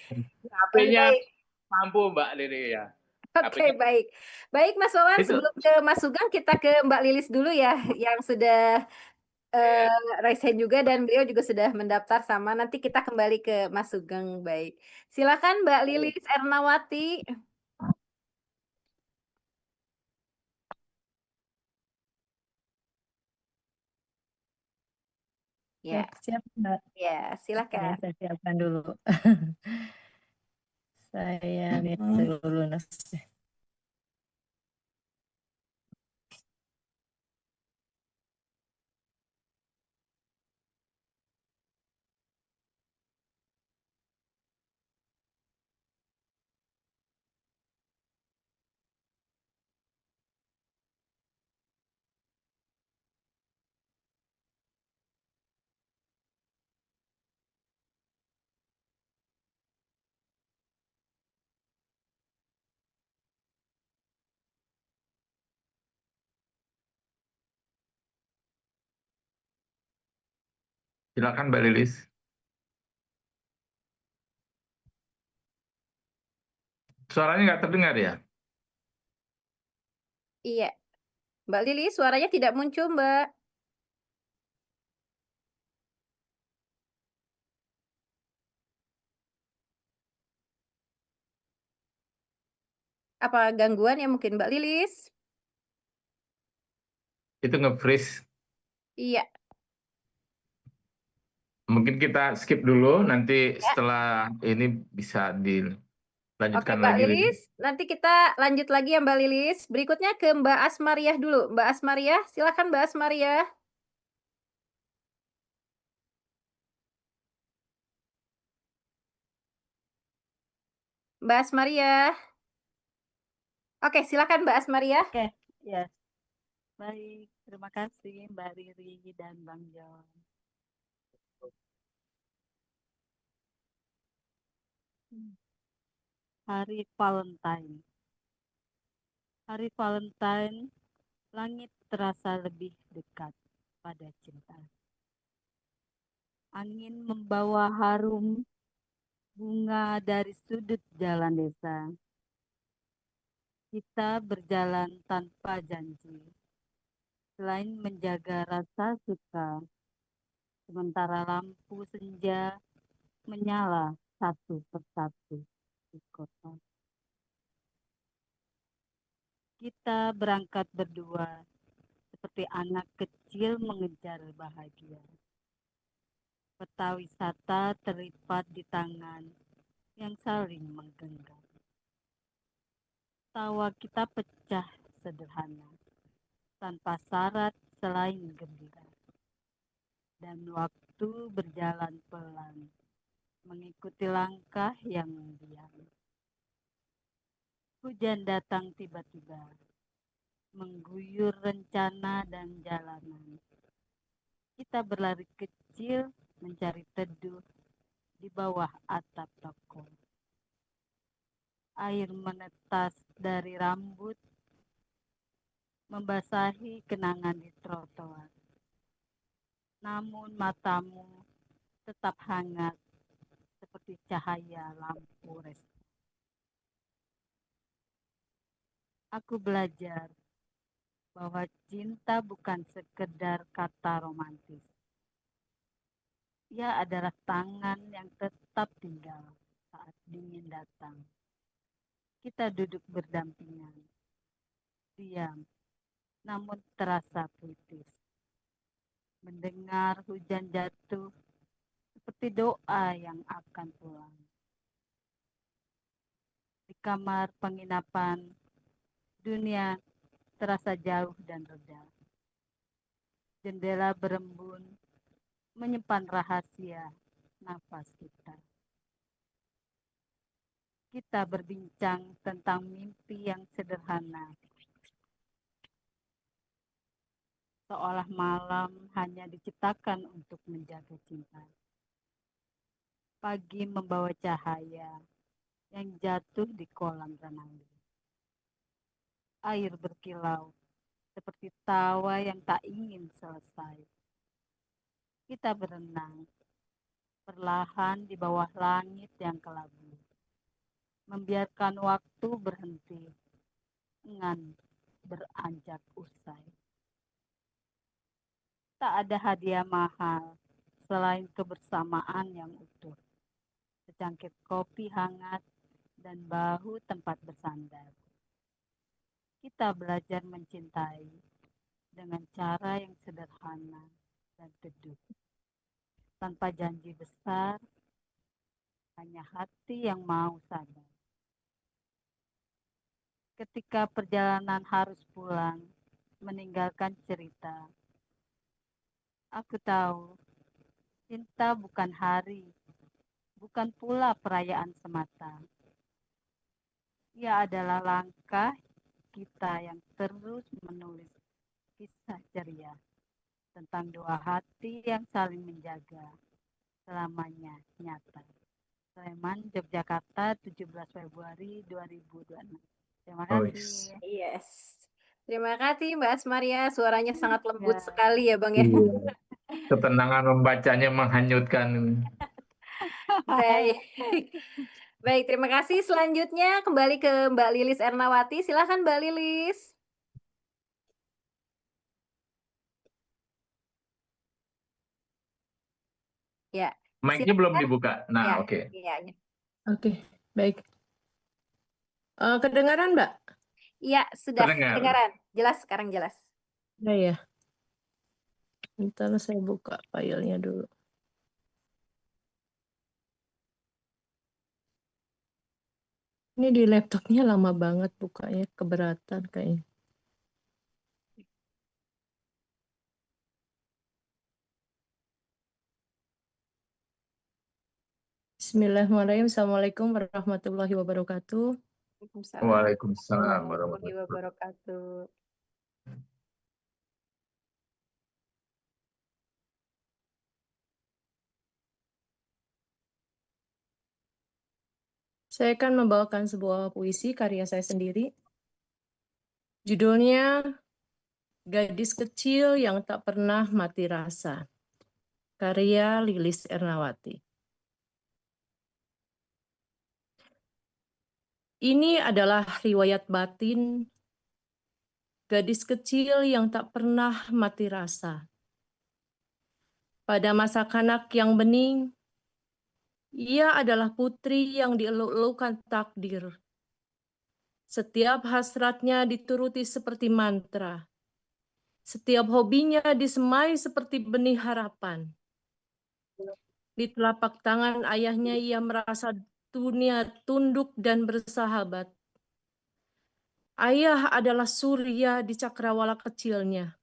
HP-nya Baik. mampu Mbak Riri ya. Oke, baik. Baik, Mas Wawan, Itu sebelum ke Mas Sugeng, kita ke Mbak Lilis dulu ya, yang sudah raise hand juga dan beliau juga sudah mendaftar sama. Nanti kita kembali ke Mas Sugeng. Baik. Silakan Mbak Lilis Ernawati. Ya, Siap, Mbak. ya, silakan. Saya siapkan dulu. Saya lihat dulu naskah. silakan Mbak Lilis. Suaranya nggak terdengar ya? Iya. Mbak Lilis, suaranya tidak muncul, Mbak. Apa gangguan ya mungkin Mbak Lilis? Itu nge-freeze. Iya. Mungkin kita skip dulu, nanti Ya. setelah ini bisa Oke, dilanjutkan Mbak lagi. Lilis. Nanti kita lanjut lagi ya Mbak Lilis. Berikutnya ke Mbak Asmariah dulu. Mbak Asmariah, silakan Mbak Asmariah. Mbak Asmariah. Oke, silakan Mbak Asmariah. Oke, ya. Baik, terima kasih Mbak Riri dan Bang John. Hari Valentine. Hari Valentine, langit terasa lebih dekat pada cinta. Angin membawa harum bunga dari sudut jalan desa. Kita berjalan tanpa janji, selain menjaga rasa suka, sementara lampu senja menyala satu persatu di kota. Kita berangkat berdua, seperti anak kecil mengejar bahagia. Peta wisata terlipat di tangan yang saling menggenggam. Tawa kita pecah sederhana, tanpa syarat selain gembira. Dan waktu berjalan pelan, mengikuti langkah yang diam. Hujan datang tiba-tiba, mengguyur rencana dan jalanan. Kita berlari kecil mencari teduh di bawah atap toko. Air menetes dari rambut, membasahi kenangan di trotoar. Namun matamu tetap hangat seperti cahaya lampu resto. Aku belajar bahwa cinta bukan sekedar kata romantis. Ia adalah tangan yang tetap tinggal saat dingin datang. Kita duduk berdampingan, diam, namun terasa puitis. Mendengar hujan jatuh seperti doa yang akan pulang. Di kamar penginapan, dunia terasa jauh dan reda. Jendela berembun menyimpan rahasia nafas kita. Kita berbincang tentang mimpi yang sederhana. Seolah malam hanya diciptakan untuk menjaga cinta. Pagi membawa cahaya yang jatuh di kolam renang. Air berkilau seperti tawa yang tak ingin selesai. Kita berenang perlahan di bawah langit yang kelabu. Membiarkan waktu berhenti, engan beranjak usai. Tak ada hadiah mahal selain kebersamaan yang utuh. Secangkir kopi hangat dan bahu tempat bersandar. Kita belajar mencintai dengan cara yang sederhana dan teduh. Tanpa janji besar, hanya hati yang mau sadar. Ketika perjalanan harus pulang, meninggalkan cerita, aku tahu cinta bukan hari, bukan pula perayaan semata. Ia adalah langkah kita yang terus menulis kisah ceria tentang dua hati yang saling menjaga selamanya nyata. Sleman, Yogyakarta, 17 Februari 2026. Terima kasih. Yes. Terima kasih Mbak Asmaria, suaranya sangat lembut Ya. sekali ya Bang ya. Iya. Ketenangan membacanya menghanyutkan. Baik. Baik, terima kasih. Selanjutnya kembali ke Mbak Lilis Ernawati. Silakan Mbak Lilis. Ya, Mic-nya belum silakan. dibuka. Nah, Ya, oke. iya. Oke, baik. Kedengaran, Mbak? Iya, sudah Terdengar. kedengaran. Jelas, sekarang jelas. Ya. Bentar saya buka filenya dulu. Ini di laptopnya lama banget bukanya, keberatan kayaknya. Bismillahirrahmanirrahim. Assalamualaikum warahmatullahi wabarakatuh. Waalaikumsalam warahmatullahi warahmatullahi wabarakatuh. Saya akan membawakan sebuah puisi karya saya sendiri. Judulnya Gadis Kecil yang Tak Pernah Mati Rasa. Karya Lilis Ernawati. Ini adalah riwayat batin gadis kecil yang tak pernah mati rasa. Pada masa kanak yang bening, ia adalah putri yang dieluk-elukan takdir. Setiap hasratnya dituruti seperti mantra. Setiap hobinya disemai seperti benih harapan. Di telapak tangan ayahnya ia merasa dunia tunduk dan bersahabat. Ayah adalah surya di cakrawala kecilnya.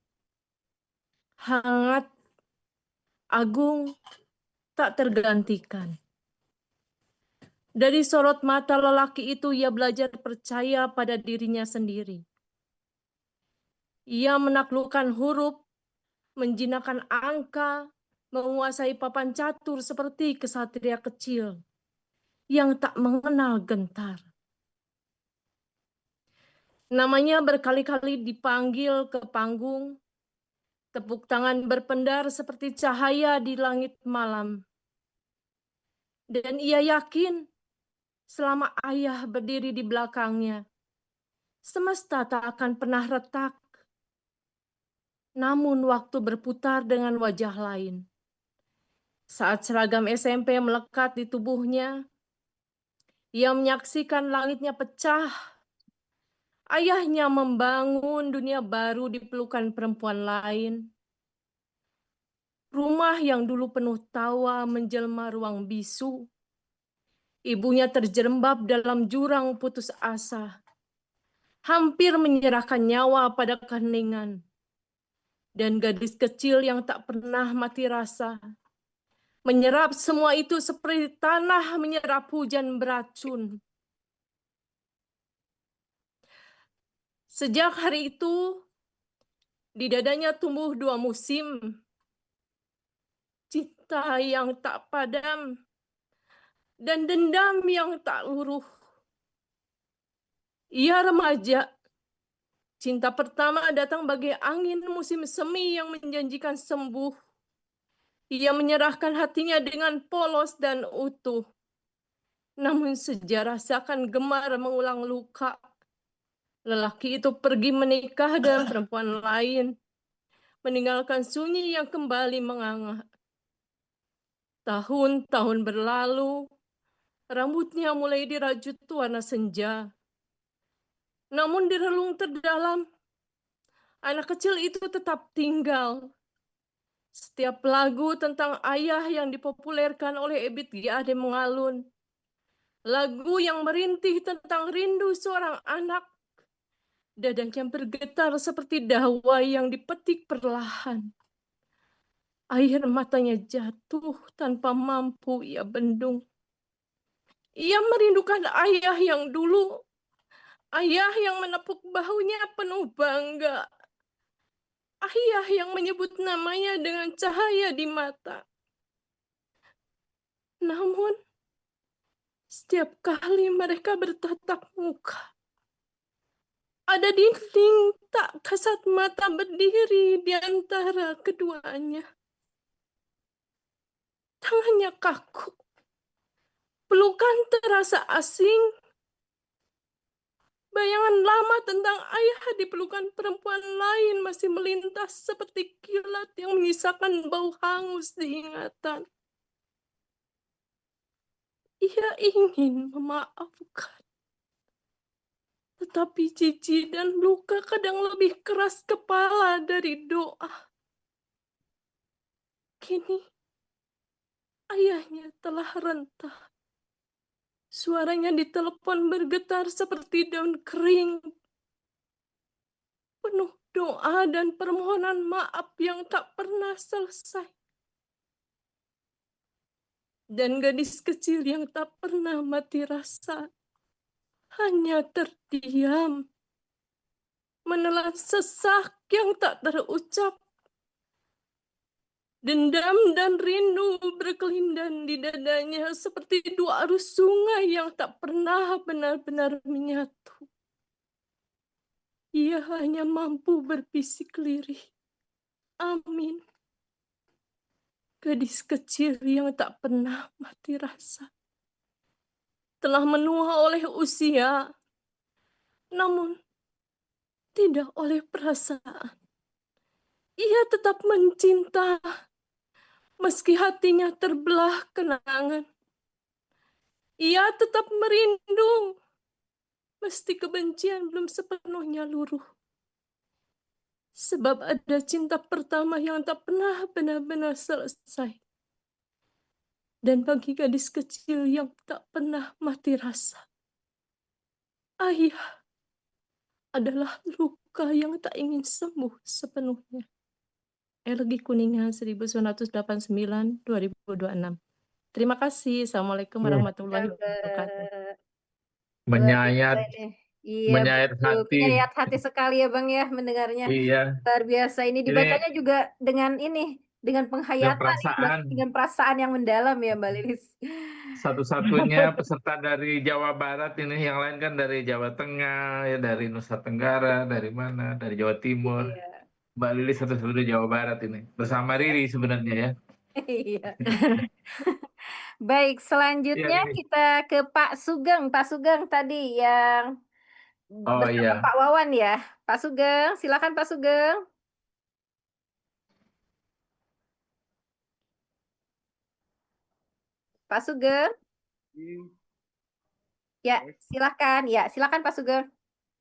Hangat, agung, tak tergantikan. Dari sorot mata lelaki itu ia belajar percaya pada dirinya sendiri. Ia menaklukkan huruf, menjinakkan angka, menguasai papan catur seperti kesatria kecil yang tak mengenal gentar. Namanya berkali-kali dipanggil ke panggung, tepuk tangan berpendar seperti cahaya di langit malam. Dan ia yakin selama ayah berdiri di belakangnya, semesta tak akan pernah retak. Namun waktu berputar dengan wajah lain. Saat seragam SMP melekat di tubuhnya, ia menyaksikan langitnya pecah. Ayahnya membangun dunia baru di pelukan perempuan lain. Rumah yang dulu penuh tawa menjelma ruang bisu. Ibunya terjerembab dalam jurang putus asa. Hampir menyerahkan nyawa pada keheningan. Dan gadis kecil yang tak pernah mati rasa. Menyerap semua itu seperti tanah menyerap hujan beracun. Sejak hari itu, di dadanya tumbuh dua musim. Cinta yang tak padam dan dendam yang tak luruh. Ia remaja. Cinta pertama datang bagai angin musim semi yang menjanjikan sembuh. Ia menyerahkan hatinya dengan polos dan utuh. Namun sejarah seakan gemar mengulang luka. Lelaki itu pergi menikah dengan perempuan lain, meninggalkan sunyi yang kembali menganga. Tahun-tahun berlalu, rambutnya mulai dirajut warna senja. Namun di relung terdalam, anak kecil itu tetap tinggal. Setiap lagu tentang ayah yang dipopulerkan oleh Ebit G. Ade mengalun. Lagu yang merintih tentang rindu seorang anak. Dadanya bergetar seperti dawa yang dipetik perlahan. Air matanya jatuh tanpa mampu ia bendung. Ia merindukan ayah yang dulu. Ayah yang menepuk bahunya penuh bangga. Ayah yang menyebut namanya dengan cahaya di mata. Namun, setiap kali mereka bertatap muka, ada dinding tak kasat mata berdiri di antara keduanya. Tangannya kaku. Pelukan terasa asing. Bayangan lama tentang ayah di pelukan perempuan lain masih melintas seperti kilat yang menyisakan bau hangus di ingatan. Ia ingin memaafkan. Tetapi jijik dan luka kadang lebih keras kepala dari doa. Kini, ayahnya telah rentah. Suaranya di telepon bergetar seperti daun kering. Penuh doa dan permohonan maaf yang tak pernah selesai. Dan gadis kecil yang tak pernah mati rasa hanya terdiam, menelan sesak yang tak terucap. Dendam dan rindu berkelindan di dadanya seperti dua arus sungai yang tak pernah benar-benar menyatu. Ia hanya mampu berbisik lirih. Amin. Gadis kecil yang tak pernah mati rasa. Telah menua oleh usia, namun tidak oleh perasaan. Ia tetap mencinta, meski hatinya terbelah kenangan. Ia tetap merindu, meski kebencian belum sepenuhnya luruh. Sebab ada cinta pertama yang tak pernah benar-benar selesai. Dan bagi gadis kecil yang tak pernah mati rasa, ayah adalah luka yang tak ingin sembuh sepenuhnya. Elgi Kuningan 1989-2026. Terima kasih. Assalamualaikum warahmatullahi wabarakatuh. Menyayat, Iya, menyayat betul. hati. Menyayat hati sekali ya Bang ya mendengarnya. Iya, Luar biasa. Ini dibacanya juga dengan ini, dengan dengan penghayatan, perasaan. dengan perasaan yang mendalam ya Mbak Lilis. satu-satunya peserta dari Jawa Barat ini, yang lain kan dari Jawa Tengah, ya dari Nusa Tenggara, dari mana, dari Jawa Timur. Iya. Mbak Lili satu-satunya Jawa Barat ini, bersama Riri sebenarnya ya. Iya. Baik, Iya, selanjutnya Riri. kita ke Pak Sugeng. Pak Sugeng tadi yang Oh bersama iya, Pak Wawan ya. Pak Sugeng, silakan Pak Sugeng. Pak Sugeng, ya silakan. Ya, silakan Pak Sugeng.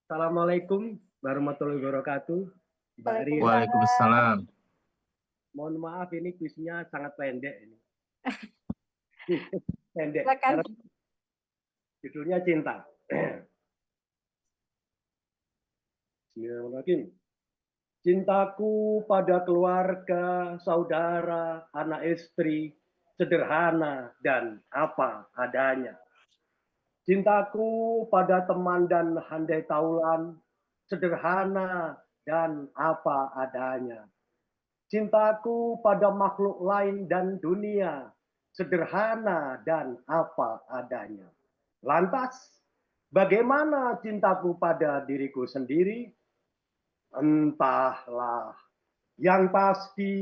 Assalamualaikum warahmatullahi wabarakatuh. Mbak Riri, Waalaikumsalam. mohon maaf ini kuisnya sangat pendek ini. Pendek, Silakan. karena judulnya cinta. Bismillahirrahmanirrahim. Cintaku pada keluarga, saudara, anak istri, sederhana dan apa adanya. Cintaku pada teman dan handai taulan, sederhana dan apa adanya. Cintaku pada makhluk lain dan dunia, sederhana dan apa adanya. Lantas, bagaimana cintaku pada diriku sendiri? Entahlah. Yang pasti,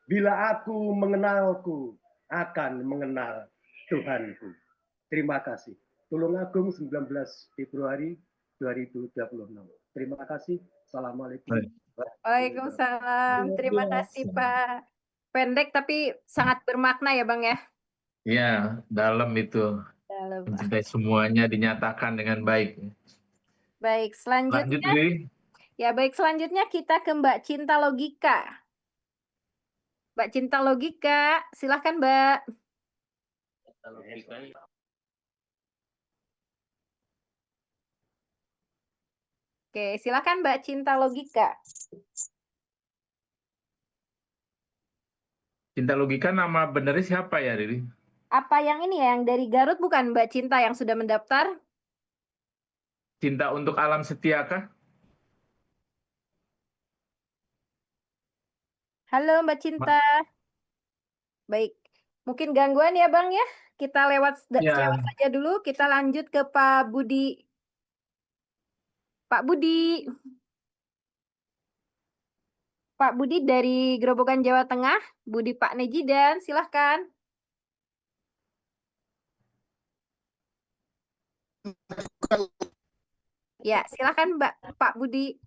bila aku mengenalku, akan mengenal Tuhanku. Terima kasih. Tulungagung 19 Februari 2026. Terima kasih. Assalamualaikum. Waalaikumsalam. Terima kasih Pak. Pendek tapi sangat bermakna ya Bang ya. Iya, dalam itu. Dalam. Mencintai semuanya dinyatakan dengan baik. Baik, Lanjut, selanjutnya. Riri. Ya baik, selanjutnya kita ke Mbak Cinta Logika. Mbak Cinta Logika, silahkan Mbak. Oke, silahkan Mbak Cinta Logika. Cinta Logika nama benernya siapa ya, Riri? Apa yang ini ya, yang dari Garut bukan Mbak Cinta yang sudah mendaftar? Cinta untuk alam setia kah? Halo Mbak Cinta. Baik, mungkin gangguan ya Bang ya. Kita lewat saja dulu, kita lanjut ke Pak Budi. Pak Budi. Pak Budi dari Grobogan Jawa Tengah, Budi Pak Nejidan, silahkan. Ya, silahkan Pak Budi.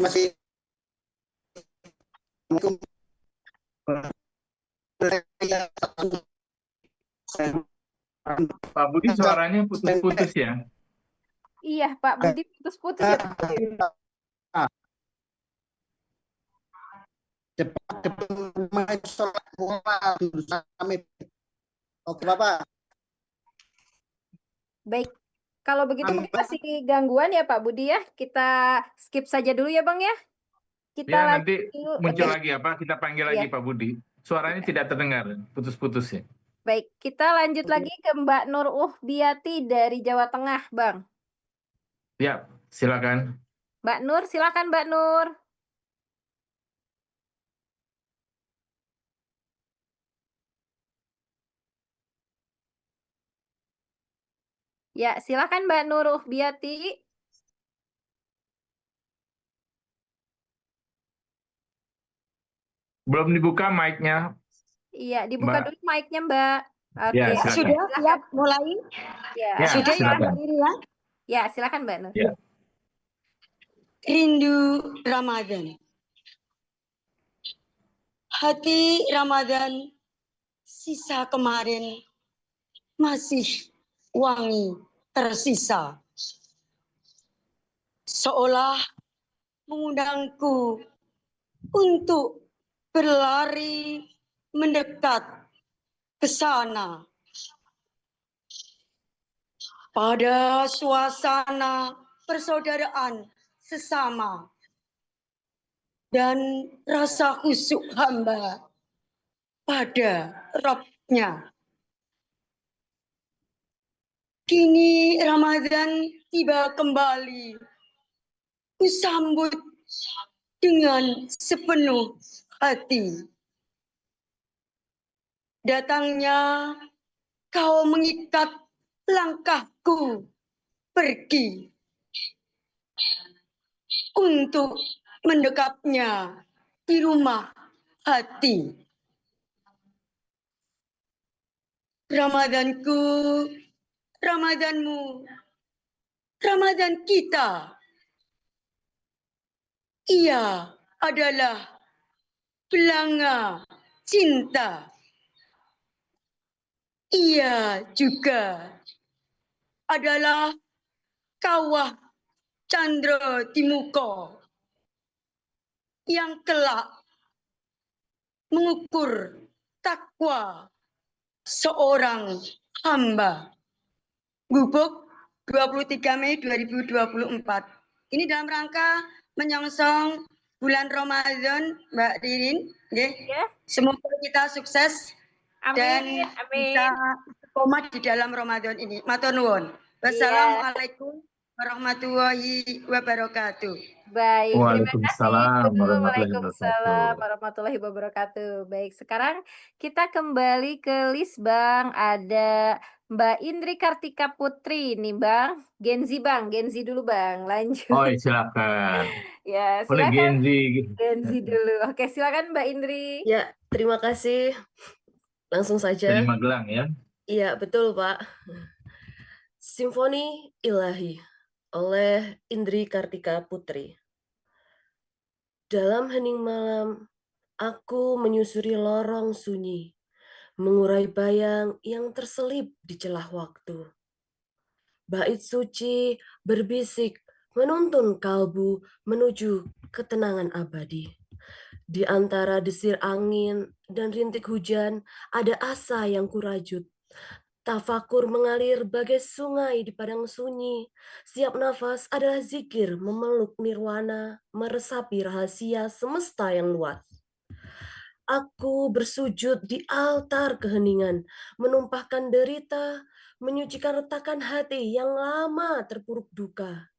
Masih Pak Budi suaranya putus-putus ya? Iya, Pak Budi putus-putus ya. cepat Oke, Bapak. Baik, kalau begitu mungkin masih gangguan ya Pak Budi ya. Kita skip saja dulu ya Bang ya. Kita Ya, lanjut nanti dulu. muncul lagi apa? Kita panggil lagi Iya. Pak Budi. Suaranya tidak terdengar, putus-putus ya. Baik, kita lanjut lagi ke Mbak Nur Biati dari Jawa Tengah, Bang. Ya, silakan. Mbak Nur, silakan Mbak Nur. Ya, silakan Mbak Nur Biati. Belum dibuka mic-nya. Iya, dibuka Mbak. dulu mic-nya, Mbak. Oke. Ya, silakan. Sudah siap mulai? Ya, Sudah ya, silakan. Mbak Riri ya? Ya, silakan Mbak Nur. Ya. Rindu Ramadan. Hati Ramadan sisa kemarin masih wangi tersisa. Seolah mengundangku untuk berlari mendekat ke sana. Pada suasana persaudaraan sesama dan rasa khusyuk hamba pada Rabb-Nya. Kini Ramadan tiba kembali, kusambut dengan sepenuh hati. Datangnya kau mengikat langkahku pergi untuk mendekapnya di rumah hati. Ramadanku, Ramadanmu, Ramadan kita. Ia adalah belanga cinta. Ia juga adalah kawah Candra Timuka yang kelak mengukur takwa seorang hamba. Gubuk 23 Mei 2024. Ini dalam rangka menyongsong bulan Ramadan, Mbak Ririn. Ya. Semoga kita sukses dan Amin, bisa amin. istiqomah di dalam Ramadan ini. Matur nuwun. Wassalamualaikum warahmatullahi wabarakatuh. Baik, terima kasih Waalaikumsalam Ibu. warahmatullahi Waalaikumsalam wabarakatuh. warahmatullahi wabarakatuh. Baik, sekarang kita kembali ke list Bang. Ada Mbak Indri Kartika Putri nih Bang. Genzi Bang, Genzi dulu Bang. Lanjut. Oh, silakan. Ya, Oleh silakan Genzi. Genzi dulu. Oke, silakan Mbak Indri. Ya, terima kasih. Langsung saja. Dari Magelang ya. Iya, betul Pak. Simfoni Ilahi oleh Indri Kartika Putri. Dalam hening malam, aku menyusuri lorong sunyi, mengurai bayang yang terselip di celah waktu. Bait suci berbisik menuntun kalbu menuju ketenangan abadi. Di antara desir angin dan rintik hujan, ada asa yang kurajut. Tafakur mengalir bagai sungai di padang sunyi. Siap nafas adalah zikir memeluk nirwana, meresapi rahasia semesta yang luas. Aku bersujud di altar keheningan, menumpahkan derita, menyucikan retakan hati yang lama terpuruk duka.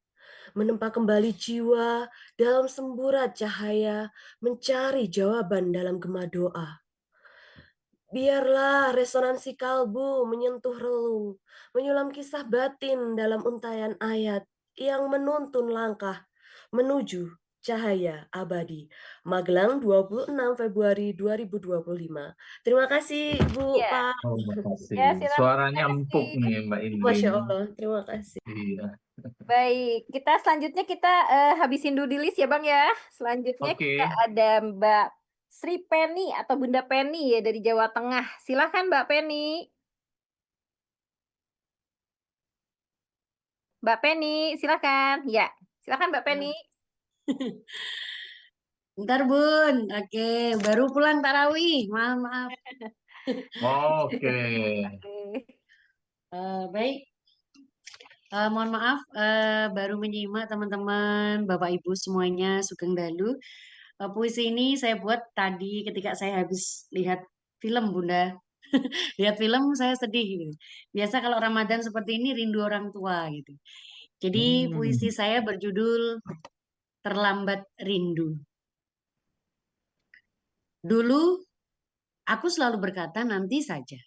Menempa kembali jiwa dalam semburat cahaya, mencari jawaban dalam gema doa. Biarlah resonansi kalbu menyentuh relung, menyulam kisah batin dalam untayan ayat yang menuntun langkah menuju cahaya abadi. Magelang 26 Februari 2025. Terima kasih Bu, Ya. Pak. Oh, makasih. Ya, silakan. Suaranya Terima empuk kasih. nih Mbak Indri. Masya Allah, terima kasih. Iya. Baik, kita selanjutnya kita habisin dulu di list ya Bang ya. Selanjutnya Oke. kita ada Mbak Sri Penny atau Bunda Penny ya dari Jawa Tengah. Silakan Mbak Penny. Mbak Penny, silakan. Ya, silakan Mbak Penny. Bentar Bun, oke, baru pulang tarawih, maaf. Oke. Baik, mohon maaf, baru menyimak teman-teman, Bapak Ibu semuanya, Sugeng Dalu. Puisi ini saya buat tadi ketika saya habis lihat film Bunda. Lihat film saya sedih gitu. Biasa kalau Ramadan seperti ini rindu orang tua gitu. Jadi puisi saya berjudul Terlambat Rindu. Dulu aku selalu berkata nanti saja.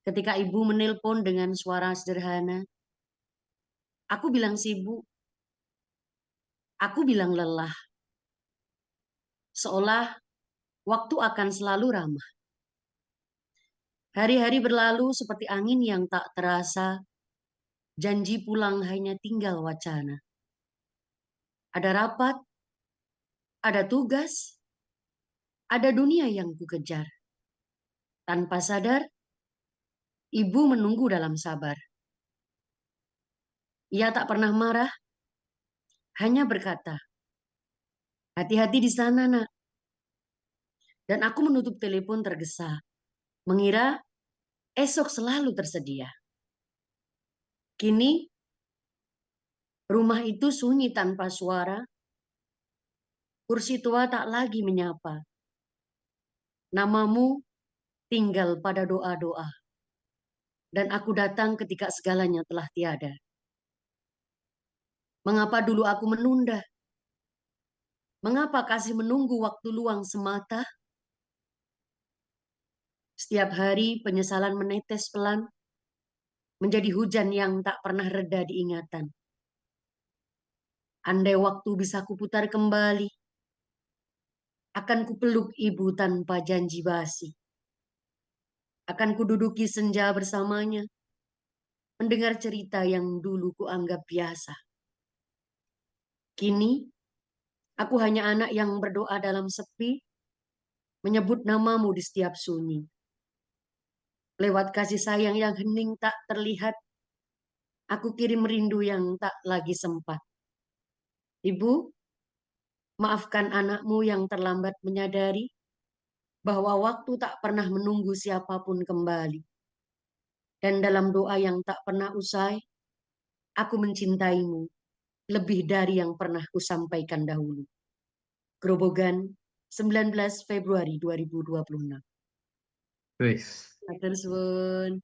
Ketika ibu menelpon dengan suara sederhana, aku bilang sibuk, aku bilang lelah. Seolah waktu akan selalu ramah. Hari-hari berlalu seperti angin yang tak terasa, janji pulang hanya tinggal wacana. Ada rapat, ada tugas, ada dunia yang kukejar. Tanpa sadar, ibu menunggu dalam sabar. Ia tak pernah marah, hanya berkata, hati-hati di sana, nak. Dan aku menutup telepon tergesa, mengira esok selalu tersedia. Kini, rumah itu sunyi tanpa suara, kursi tua tak lagi menyapa. Namamu tinggal pada doa-doa, dan aku datang ketika segalanya telah tiada. Mengapa dulu aku menunda? Mengapa kasih menunggu waktu luang semata? Setiap hari penyesalan menetes pelan, menjadi hujan yang tak pernah reda diingatan. Andai waktu bisa kuputar kembali, akan kupeluk ibu tanpa janji basi. Akan kududuki senja bersamanya, mendengar cerita yang dulu kuanggap biasa. Kini, aku hanya anak yang berdoa dalam sepi, menyebut namamu di setiap sunyi. Lewat kasih sayang yang hening tak terlihat, aku kirim rindu yang tak lagi sempat. Ibu, maafkan anakmu yang terlambat menyadari bahwa waktu tak pernah menunggu siapapun kembali. Dan dalam doa yang tak pernah usai, aku mencintaimu lebih dari yang pernah kusampaikan dahulu. Grobogan, 19 Februari 2026. Wis. Matur suwun.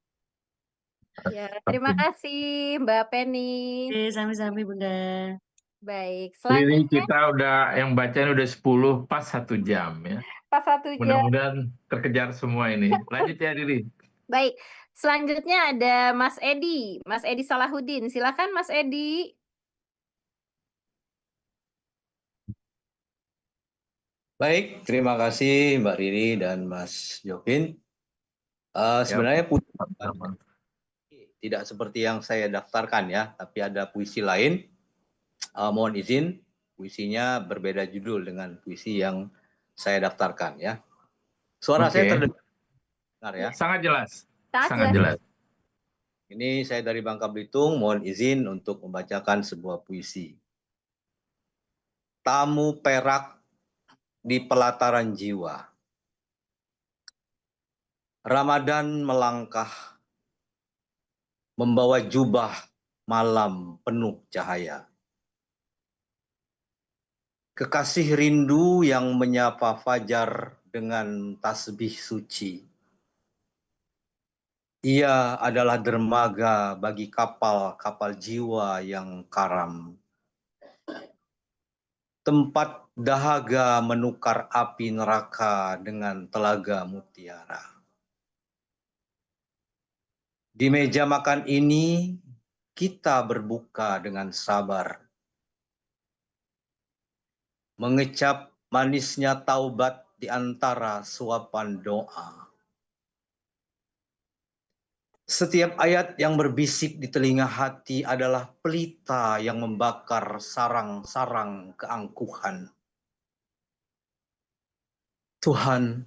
Ya, terima kasih Mbak Penny. Oke, sami-sami Bunda. Baik, Ini selanjutnya kita udah yang bacaan udah 10 pas 1 jam ya. pas 1 jam. Mudah-mudahan terkejar semua ini. Lanjut ya Riri. Baik, selanjutnya ada Mas Edi. Mas Edi Salahuddin. Silakan Mas Edi. Baik, terima kasih Mbak Riri dan Mas Jokin. Sebenarnya puisi tidak seperti yang saya daftarkan ya, tapi ada puisi lain. Mohon izin, puisinya berbeda judul dengan puisi yang saya daftarkan ya. Suara saya terdengar ya? Sangat jelas. Sangat jelas. Ini saya dari Bangka Belitung, mohon izin untuk membacakan sebuah puisi. Tamu perak di pelataran jiwa. Ramadan melangkah, membawa jubah malam penuh cahaya. Kekasih rindu yang menyapa fajar dengan tasbih suci. Ia adalah dermaga bagi kapal-kapal jiwa yang karam. Tempat dahaga menukar api neraka dengan telaga mutiara. Di meja makan ini, kita berbuka dengan sabar. Mengecap manisnya taubat di antara suapan doa. Setiap ayat yang berbisik di telinga hati adalah pelita yang membakar sarang-sarang keangkuhan. Tuhan,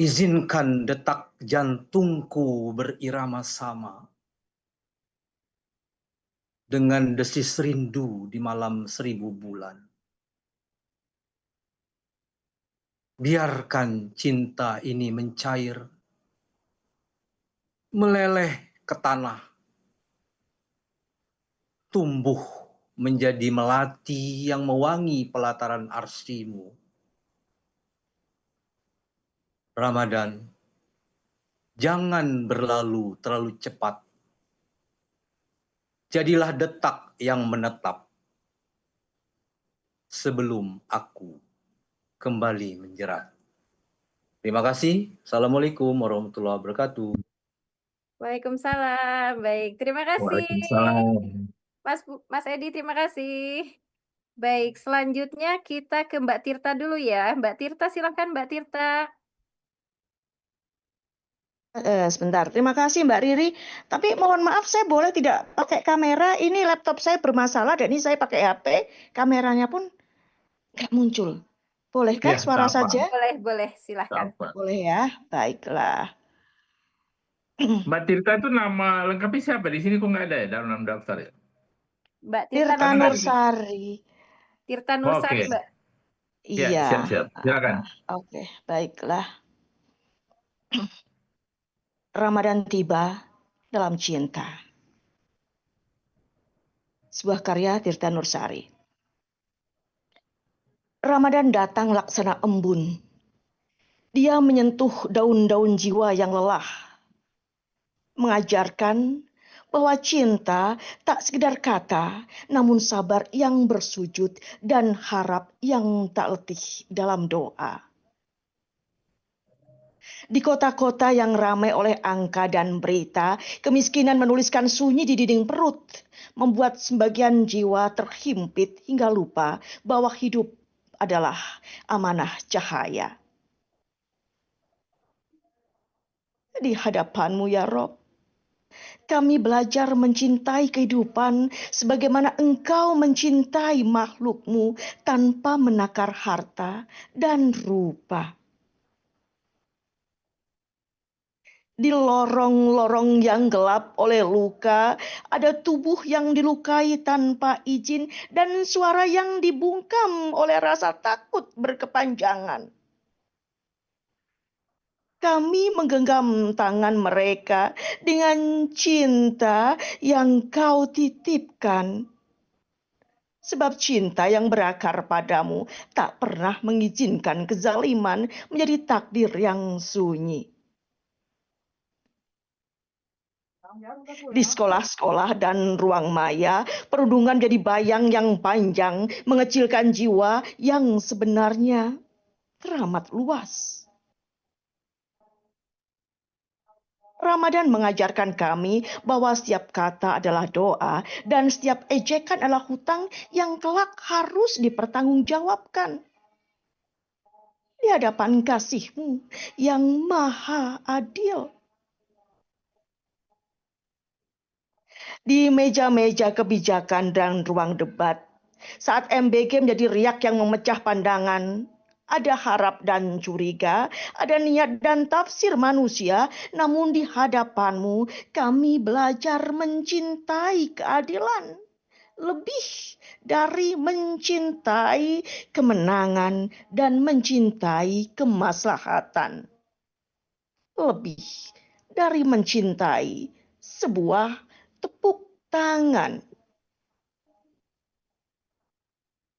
izinkan detak jantungku berirama sama dengan desis rindu di malam 1000 bulan. Biarkan cinta ini mencair, meleleh ke tanah, tumbuh menjadi melati yang mewangi pelataran arsimu. Ramadan, jangan berlalu terlalu cepat. Jadilah detak yang menetap sebelum aku kembali menjerat. Terima kasih. Assalamualaikum warahmatullahi wabarakatuh. Waalaikumsalam. Baik, terima kasih. Waalaikumsalam. Mas Edi, terima kasih. Baik, selanjutnya kita ke Mbak Tirta dulu ya. Mbak Tirta, silakan Mbak Tirta. Sebentar, terima kasih Mbak Riri. Tapi mohon maaf, saya boleh tidak pakai kamera? Ini laptop saya bermasalah dan ini saya pakai HP, kameranya pun nggak muncul. Boleh kan suara saja? Boleh, silakan. Boleh ya, baiklah. Mbak Tirta itu nama lengkapnya siapa? Di sini kok nggak ada ya dalam nama daftar ya? Mbak Tirta Nursari. Tirta Nursari, Oke. Mbak. Ya, Iya. siap. Silakan. Oke, baiklah. Ramadan tiba dalam cinta. Sebuah karya Tirta Nursari. Ramadan datang laksana embun. Dia menyentuh daun-daun jiwa yang lelah. Mengajarkan bahwa cinta tak sekedar kata, namun sabar yang bersujud dan harap yang tak letih dalam doa. Di kota-kota yang ramai oleh angka dan berita, kemiskinan menuliskan sunyi di dinding perut, membuat sebagian jiwa terhimpit hingga lupa bahwa hidup adalah amanah cahaya. Di hadapan-Mu ya Rob, kami belajar mencintai kehidupan sebagaimana Engkau mencintai makhluk-Mu tanpa menakar harta dan rupa. Di lorong-lorong yang gelap oleh luka, ada tubuh yang dilukai tanpa izin dan suara yang dibungkam oleh rasa takut berkepanjangan. Kami menggenggam tangan mereka dengan cinta yang Kau titipkan. Sebab cinta yang berakar padamu tak pernah mengizinkan kezaliman menjadi takdir yang sunyi. Di sekolah-sekolah dan ruang maya, perundungan jadi bayang yang panjang, mengecilkan jiwa yang sebenarnya teramat luas. Ramadan mengajarkan kami bahwa setiap kata adalah doa dan setiap ejekan adalah hutang yang kelak harus dipertanggungjawabkan di hadapan kasih-Mu yang maha adil. Di meja-meja kebijakan dan ruang debat, saat MBG menjadi riak yang memecah pandangan, ada harap dan curiga, ada niat dan tafsir manusia, namun di hadapan-Mu kami belajar mencintai keadilan. Lebih dari mencintai kemenangan dan mencintai kemaslahatan. Lebih dari mencintai sebuah tepuk tangan.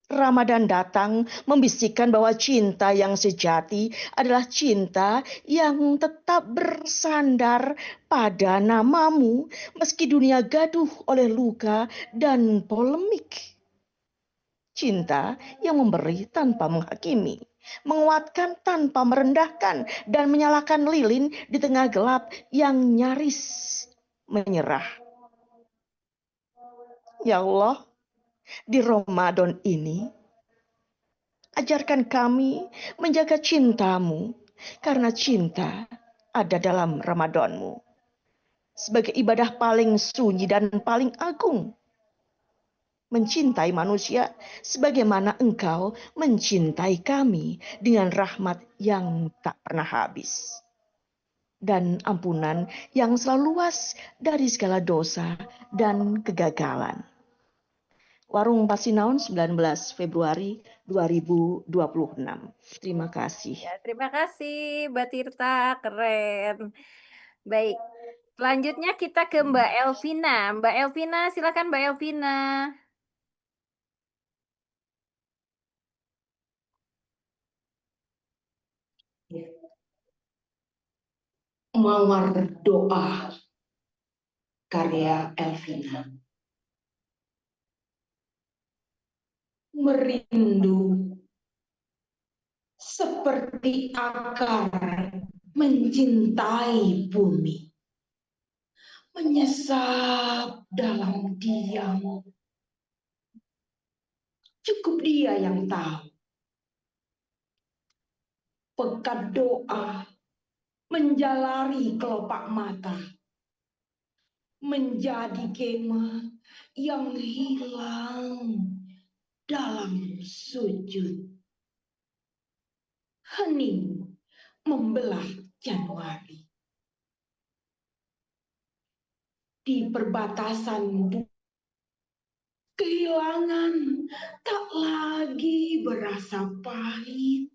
Ramadan datang membisikkan bahwa cinta yang sejati adalah cinta yang tetap bersandar pada nama-Mu meski dunia gaduh oleh luka dan polemik. Cinta yang memberi tanpa menghakimi, menguatkan tanpa merendahkan, dan menyalakan lilin di tengah gelap yang nyaris menyerah. Ya Allah, di Ramadan ini, ajarkan kami menjaga cinta-Mu, karena cinta ada dalam Ramadan-Mu. Sebagai ibadah paling sunyi dan paling agung, mencintai manusia sebagaimana Engkau mencintai kami dengan rahmat yang tak pernah habis. Dan ampunan yang selalu luas dari segala dosa dan kegagalan. Warung Pasinaon 19 Februari 2026. Terima kasih. Ya, terima kasih Mbak Tirta, keren. Baik, selanjutnya kita ke Mbak Elvina. Mbak Elvina, silakan Mbak Elvina. Mawar Doa, karya Elvina. Merindu seperti akar mencintai bumi, menyesap dalam diam. Cukup Dia yang tahu. Pekat doa menjalari kelopak mata, menjadi kemah yang hilang dalam sujud. Hening membelah Januari. Di perbatasan kehilangan tak lagi berasa pahit.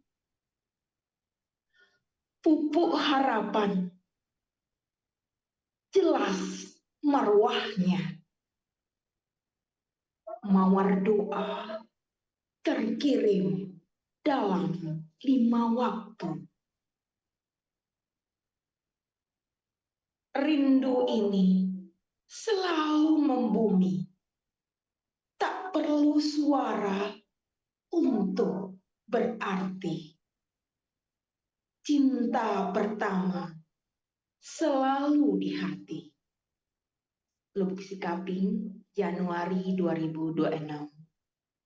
Pupuk harapan jelas marwahnya. Mawar doa terkirim dalam 5 waktu. Rindu ini selalu membumi. Tak perlu suara untuk berarti. cinta pertama selalu di hati. Lubuk Sikaping, Januari 2026.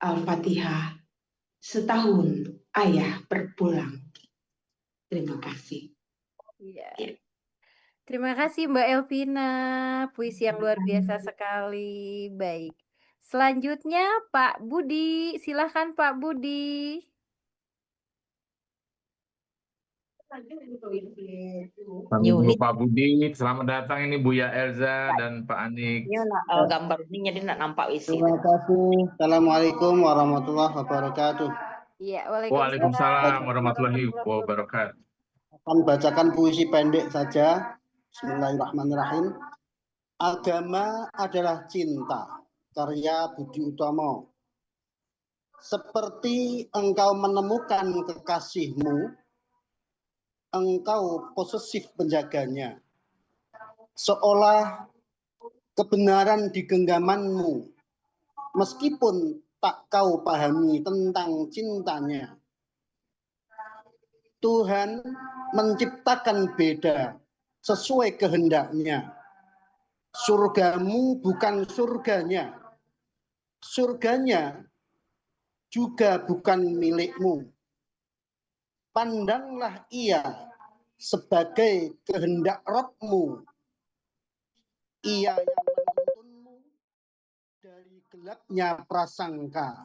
Al-Fatihah. Setahun ayah berpulang. Terima kasih. Iya. Terima kasih Mbak Elvina, puisi yang luar biasa sekali. Baik. Selanjutnya Pak Budi, silahkan Pak Budi. Kami dulu Pak Budi, selamat datang ini Buya Elza dan Pak Anik. Gambar ini jadi nak nampak isi. Terima kasih. Assalamualaikum warahmatullahi wabarakatuh. Iya, Waalaikumsalam warahmatullahi wabarakatuh. Akan bacakan puisi pendek saja. Bismillahirrahmanirrahim. Agama adalah cinta. Karya Budi Utomo. Seperti engkau menemukan kekasihmu, engkau posesif menjaganya. Seolah kebenaran di genggamanmu, meskipun tak kau pahami tentang cintanya. Tuhan menciptakan beda sesuai kehendaknya. Surgamu bukan surganya. Surganya juga bukan milikmu. Pandanglah ia sebagai kehendak Rabb-mu. Ia yang menuntunmu dari gelapnya prasangka.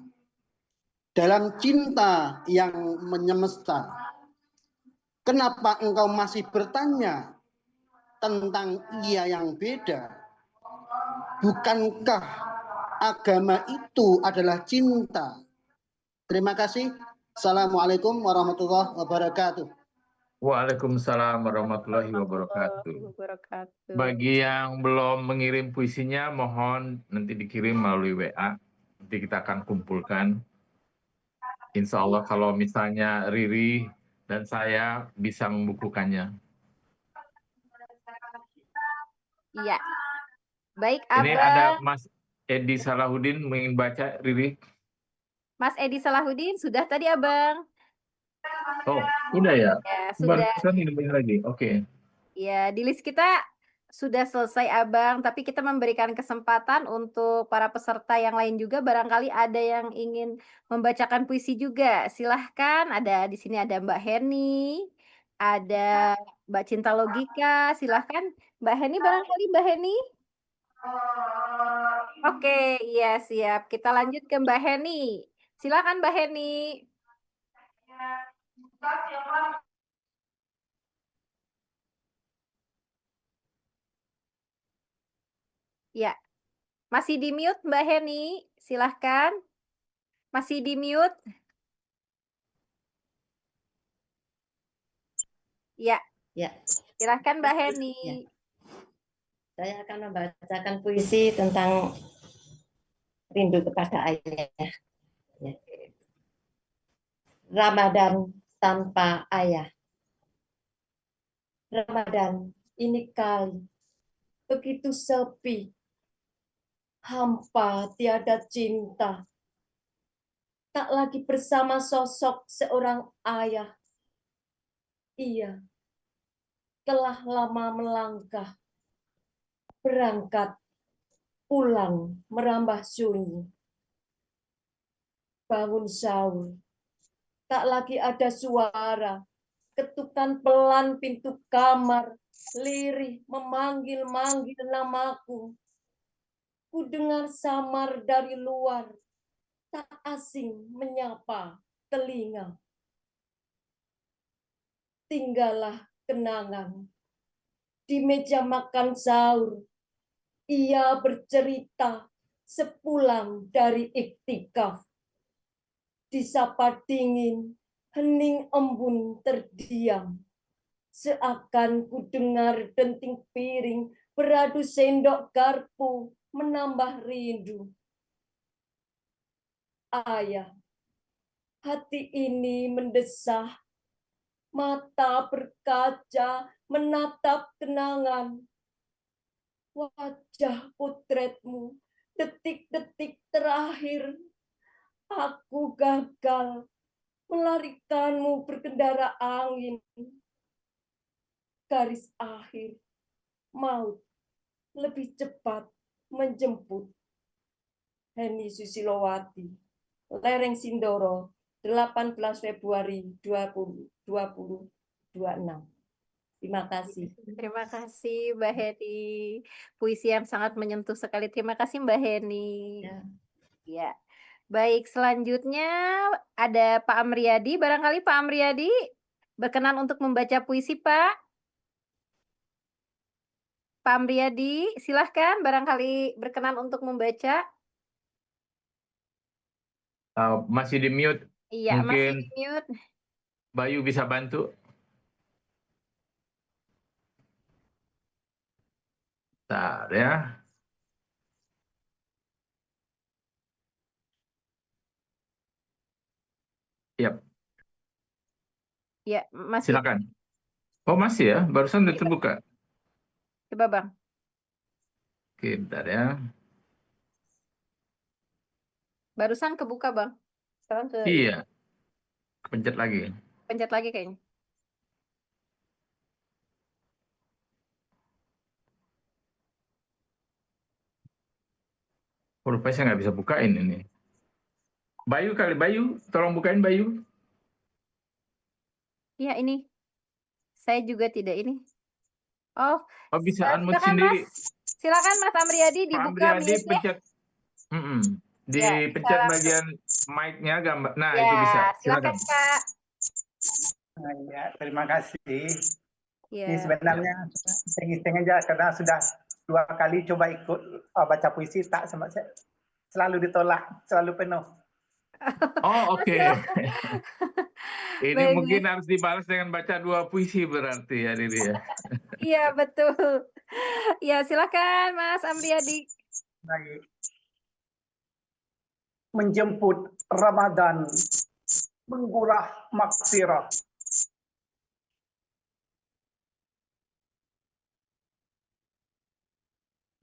Dalam cinta yang menyemesta. Kenapa engkau masih bertanya tentang ia yang beda? Bukankah agama itu adalah cinta? Terima kasih. Assalamualaikum warahmatullahi wabarakatuh. Waalaikumsalam warahmatullahi wabarakatuh. Bagi yang belum mengirim puisinya, mohon nanti dikirim melalui WA. Nanti kita akan kumpulkan. Insya Allah kalau misalnya Riri dan saya bisa membukukannya. Iya. Baik, Ini Abang. ada Mas Edi Salahuddin ingin baca, Riri. Mas Edi Salahuddin, sudah tadi Abang? Oh, udah ya? Ya, sudah. Barusan ini lagi. Oke. Ya, di list kita sudah selesai Abang, tapi kita memberikan kesempatan untuk para peserta yang lain juga, barangkali ada yang ingin membacakan puisi juga. Silahkan, ada di sini ada Mbak Heni, ada Mbak Cinta Logika, silahkan. Mbak Heni barangkali Mbak Heni? Oke, iya siap. Kita lanjut ke Mbak Heni. Silakan Mbak Heni. Ya, masih di mute Mbak Heni, silahkan. Masih di mute. Ya, Ya, silahkan Mbak Heni. ya. Saya akan membacakan puisi tentang rindu kepada ayah. Ya. Ramadan tanpa ayah. Ramadan ini kali begitu sepi, hampa tiada cinta. Tak lagi bersama sosok seorang ayah. Ia telah lama melangkah, berangkat, pulang, merambah sunyi. Bangun sahur, tak lagi ada suara, ketukan pelan pintu kamar, lirih memanggil-manggil namaku. Ku dengar samar dari luar, tak asing menyapa telinga. Tinggallah kenangan. Di meja makan sahur, ia bercerita sepulang dari iktikaf. Disapa dingin, hening embun terdiam. Seakan ku dengar denting piring, beradu sendok garpu, menambah rindu. Ayah, hati ini mendesah, mata berkaca, menatap kenangan. Wajah potretmu, detik-detik terakhir, aku gagal melarikanmu berkendara angin. garis akhir, maut lebih cepat menjemput. Heni Susilowati, Lereng Sindoro, 18 Februari 2026. Terima kasih. Terima kasih Mbak Heni. Puisi yang sangat menyentuh sekali. Terima kasih Mbak Heni. Ya. Ya. Baik, selanjutnya ada Pak Amriyadi. Barangkali Pak Amriyadi berkenan untuk membaca puisi, Pak. Pak Amriyadi, silahkan barangkali berkenan untuk membaca. Masih di mute. Iya, masih Mungkin di mute. Bayu bisa bantu. Bentar ya. Yap, Ya, masih. silakan. Oh masih ya, barusan udah terbuka. Coba Bang. Oke, bentar ya. Barusan kebuka Bang. Sekarang ke Iya, pencet lagi. pencet lagi kayaknya. Oh, rupanya saya nggak bisa bukain ini. Bayu kali, Bayu, tolong bukain Bayu. Iya, ini. Saya juga tidak ini. Oh, Oh bisa unmute silakan sendiri. Mas. Silakan Mas Amriyadi Pak dibuka Amriyadi mute-nya. pencet, Ya, dipencet bisa bagian mic-nya gambar. Nah Ya, itu bisa. silakan Silakan. Pak. Ya, terima kasih. Ya. Ini sebenarnya iseng-iseng aja karena sudah 2 kali coba ikut baca puisi tak selalu ditolak, selalu penuh. Oh oke. Ini Baik, mungkin baik. harus dibalas dengan baca 2 puisi berarti ya Riri ya. Iya, betul. Ya, silakan Mas Amriyadi. Baik. Menjemput Ramadan, menggurah maghfirah.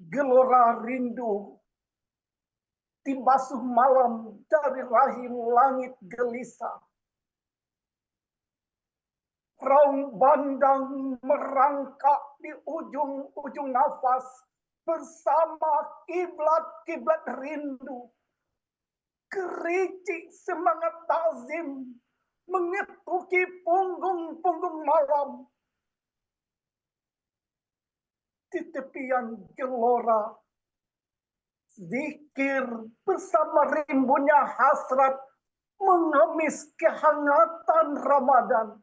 Gelora rindu dibasuh malam dari rahim langit gelisah. Raung bandang merangkak di ujung-ujung nafas bersama kiblat-kiblat rindu. Kericik semangat takzim mengetuki punggung-punggung malam. Di tepian gelora, zikir bersama rimbunnya hasrat mengemis kehangatan Ramadan.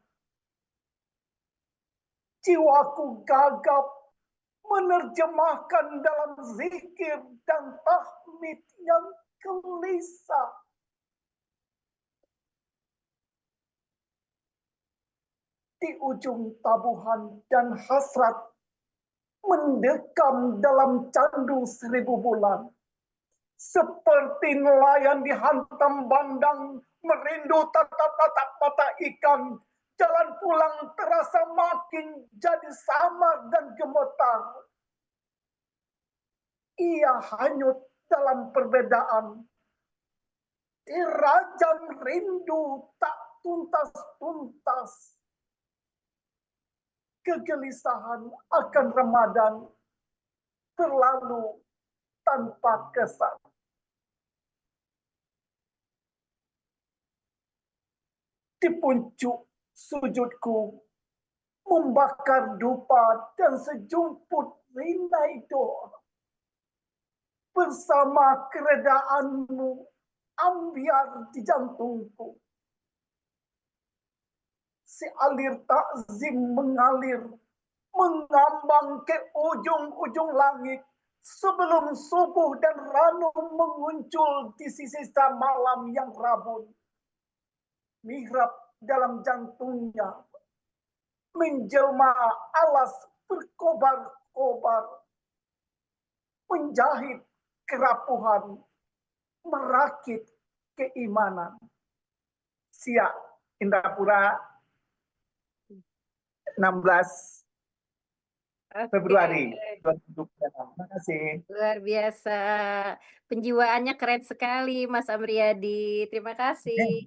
Jiwaku gagap menerjemahkan dalam zikir dan tahmid yang gelisah. Di ujung tabuhan dan hasrat mendekam dalam candu 1000 bulan. Seperti nelayan dihantam bandang, merindu tatap-tatap mata ikan. Jalan pulang terasa makin jadi samar dan gemetar. Ia hanyut dalam perbedaan. Dirajam rindu tak tuntas-tuntas. Kegelisahan akan Ramadan berlalu tanpa kesan. Di puncak sujudku membakar dupa dan sejumput rinai doa. Bersama keredaanmu ambiar di jantungku. Sealir takzim mengalir, mengambang ke ujung-ujung langit. Sebelum subuh dan ranu menguncul di sisi malam yang rabun. Mihrab dalam jantungnya menjelma alas berkobar-kobar, menjahit kerapuhan, merakit keimanan. Siak Indrapura 16 Februari 2026. Terima kasih. Luar biasa. Penjiwaannya keren sekali Mas Amriyadi. Terima kasih.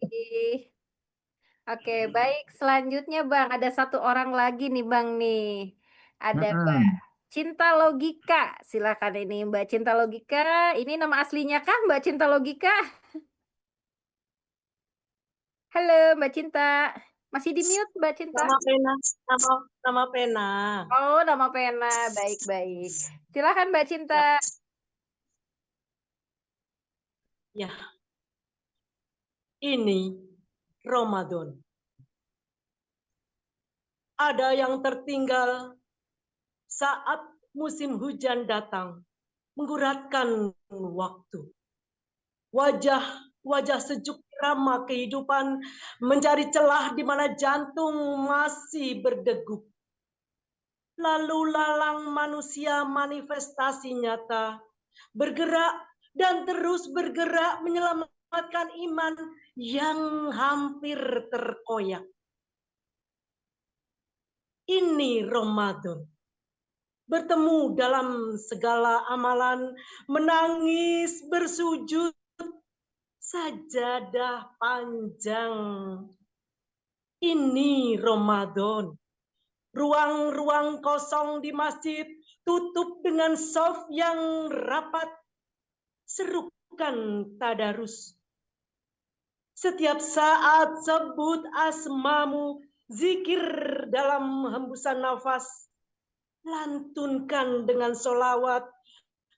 Oke, baik. Selanjutnya Bang, ada satu orang lagi nih Bang nih. Ada Mbak Cinta Logika. Silakan ini Mbak Cinta Logika. Ini nama aslinya kah Mbak Cinta Logika? Halo Mbak Cinta. Masih di mute Mbak Cinta? Nama pena, nama pena. Oh, nama pena. Baik-baik. Silakan Mbak Cinta. Ya, ini Ramadan. Ada yang tertinggal saat musim hujan datang, mengguratkan waktu. Wajah sejuk ramah kehidupan mencari celah di mana jantung masih berdegup. Lalu lalang manusia manifestasi nyata, bergerak dan terus bergerak menyelamatkan iman yang hampir terkoyak. Ini Ramadan. Bertemu dalam segala amalan, menangis, bersujud, sajadah panjang. Ini Ramadan. Ruang-ruang kosong di masjid tutup dengan shaf yang rapat. Serukan tadarus. Setiap saat sebut asmamu, zikir dalam hembusan nafas. Lantunkan dengan solawat.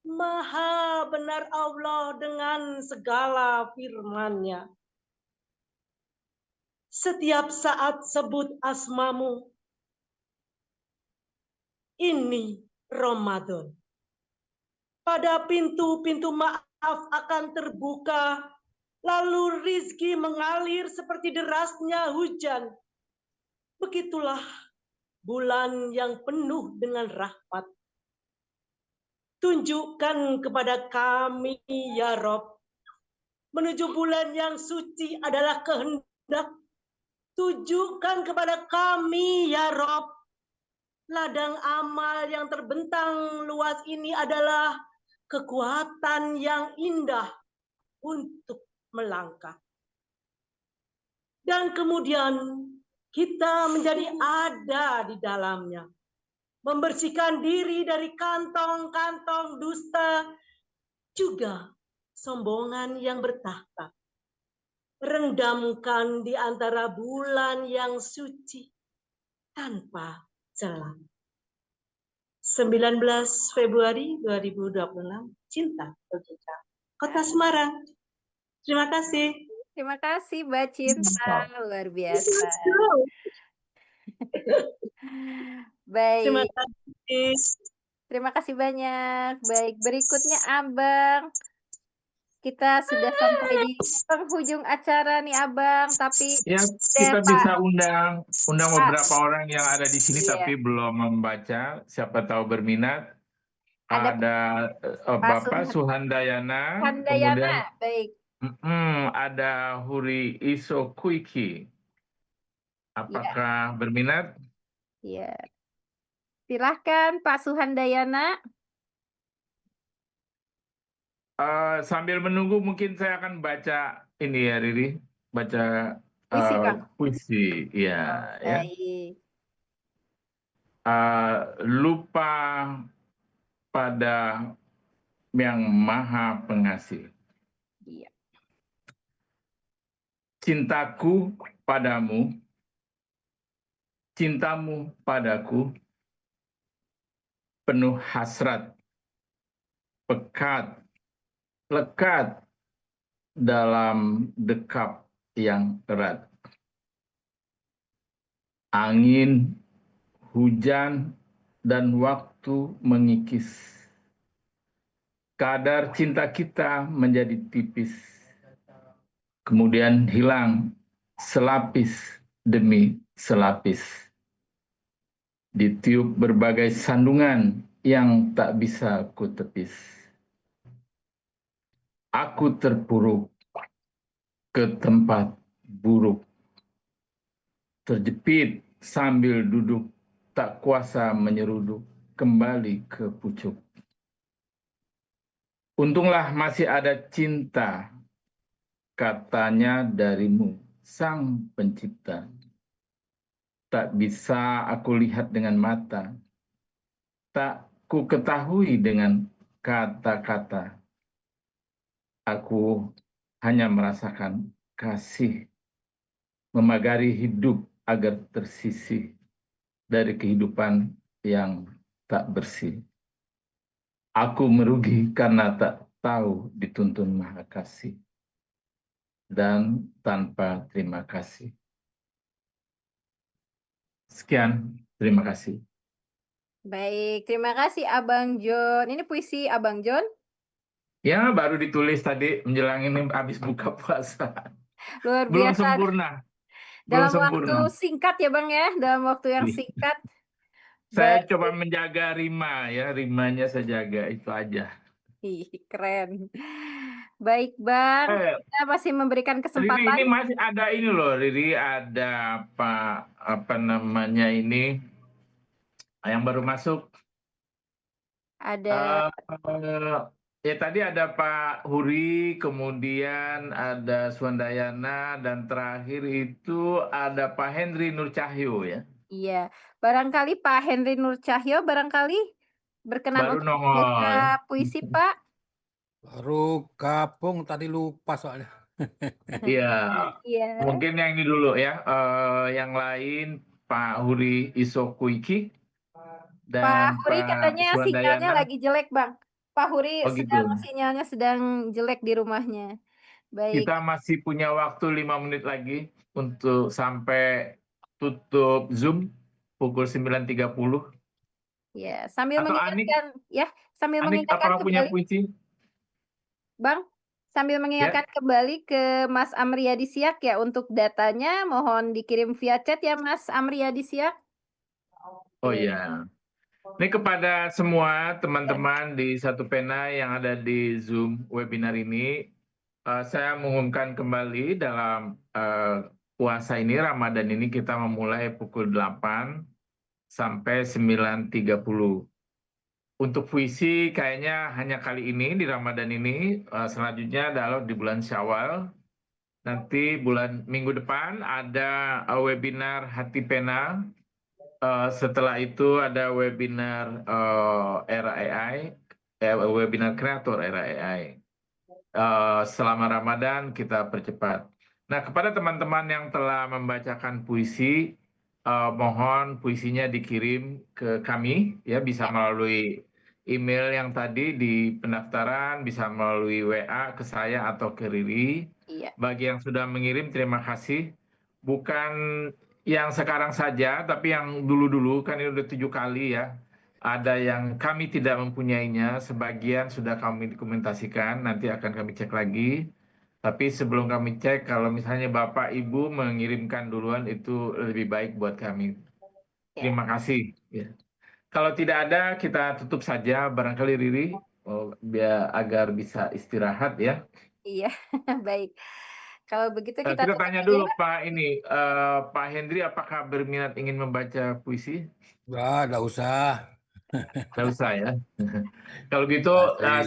Maha benar Allah dengan segala firman-Nya. Setiap saat sebut asmamu. Ini Ramadan. Pada pintu-pintu maaf akan terbuka, lalu rizki mengalir seperti derasnya hujan. Begitulah bulan yang penuh dengan rahmat. Tunjukkan kepada kami, ya Rob, menuju bulan yang suci adalah kehendak. Tunjukkan kepada kami, ya Rob, ladang amal yang terbentang luas ini adalah kekuatan yang indah untuk melangkah. Dan kemudian kita menjadi ada di dalamnya. Membersihkan diri dari kantong-kantong dusta, juga sombongan yang bertahta. Rendamkan di antara bulan yang suci tanpa celah. 19 Februari 2026, Cinta Logika, Kota Semarang. Terima kasih. Terima kasih Mbak Cinta, luar biasa. Terima Baik. kasih. Terima kasih banyak. Baik, berikutnya Abang. Kita sudah sampai di penghujung acara nih Abang, tapi Ya, kita bisa undang beberapa orang yang ada di sini tapi belum membaca. Siapa tahu berminat. Ada Bapak Suhandayana, kemudian baik. ada Huri Iso Kuiki. Apakah berminat? Iya. Silahkan Pak Suhandayana. Sambil menunggu mungkin saya akan baca ini ya Riri, baca Puisi, Bang. puisi, ya. Baik. Lupa pada yang Maha Pengasih. Iya. Cintaku padamu, cintamu padaku, penuh hasrat, pekat, lekat dalam dekap yang erat. Angin, hujan, dan waktu mengikis. Kadar cinta kita menjadi tipis. Kemudian hilang selapis demi selapis. Ditiup berbagai sandungan yang tak bisa kutepis. Aku terpuruk ke tempat buruk. Terjepit sambil duduk, tak kuasa menyeruduk kembali ke pucuk. Untunglah masih ada cinta, katanya darimu. Sang Pencipta. Tak bisa aku lihat dengan mata, tak ku ketahui dengan kata-kata. Aku hanya merasakan kasih, memagari hidup agar tersisih dari kehidupan yang tak bersih. Aku merugi karena tak tahu dituntun Maha Kasih dan tanpa terima kasih. Sekian, terima kasih. Baik, terima kasih Abang John. Ini puisi Abang John. Ya, baru ditulis tadi menjelang ini habis buka puasa. Luar Belum biasa. sempurna. Belum Dalam waktu sempurna. singkat ya Bang ya, dalam waktu yang singkat. Saya Baik. coba menjaga rima ya, rimanya saya jaga, itu aja. Ih, keren. Baik Bang, kita masih memberikan Riri, kesempatan. ini masih ada ini loh, Riri, ada apa namanya ini yang baru masuk. Ada Ya tadi ada Pak Huri, kemudian ada Swandayana, dan terakhir itu ada Pak Henry Nur Cahyo ya. Iya, barangkali Pak Henry Nur Cahyo barangkali berkenan Baru untuk membuka nongol. puisi Pak. Baru gabung tadi lupa soalnya. Iya, Iya. mungkin yang ini dulu ya. Yang lain Pak Huri Isokuiki Pak dan Huri katanya Pak sinyalnya Swandayana. lagi jelek Bang. Pak Huri Oh gitu. sinyalnya sedang jelek di rumahnya. Baik. Kita masih punya waktu 5 menit lagi untuk sampai tutup Zoom pukul 9.30. Ya, sambil Atau Anik, mengingatkan ya, sambil Anik mengingatkan apakah punya kembali puisi? Bang, sambil mengingatkan kembali ke Mas Amriyadi Siak ya untuk datanya mohon dikirim via chat ya Mas Amriyadi Siak. Oh iya. Ini kepada semua teman-teman di Satu Pena yang ada di Zoom webinar ini, saya mengumumkan kembali dalam puasa ini, Ramadan ini kita memulai pukul 8 sampai 9.30. Untuk puisi kayaknya hanya kali ini di Ramadan ini, selanjutnya adalah di bulan Syawal. Nanti minggu depan ada webinar Hati Pena. Setelah itu ada webinar Era AI, webinar kreator Era AI. Selama Ramadan kita percepat. Nah, kepada teman-teman yang telah membacakan puisi, mohon puisinya dikirim ke kami, ya bisa melalui email yang tadi di pendaftaran, bisa melalui WA ke saya atau ke Riri. Iya. Bagi yang sudah mengirim, terima kasih. Bukan yang sekarang saja, tapi yang dulu-dulu, kan ini udah 7 kali ya. Ada yang kami tidak mempunyainya, sebagian sudah kami dokumentasikan, nanti akan kami cek lagi. Tapi sebelum kami cek, kalau misalnya Bapak Ibu mengirimkan duluan, itu lebih baik buat kami. Terima kasih. Ya. Kalau tidak ada, kita tutup saja, barangkali Riri, biar agar bisa istirahat ya. Iya, baik. Kalau begitu kita Kita tutup tanya aja dulu ya. Pak Hendri, apakah berminat ingin membaca puisi? Nggak usah. Nggak usah ya. Kalau gitu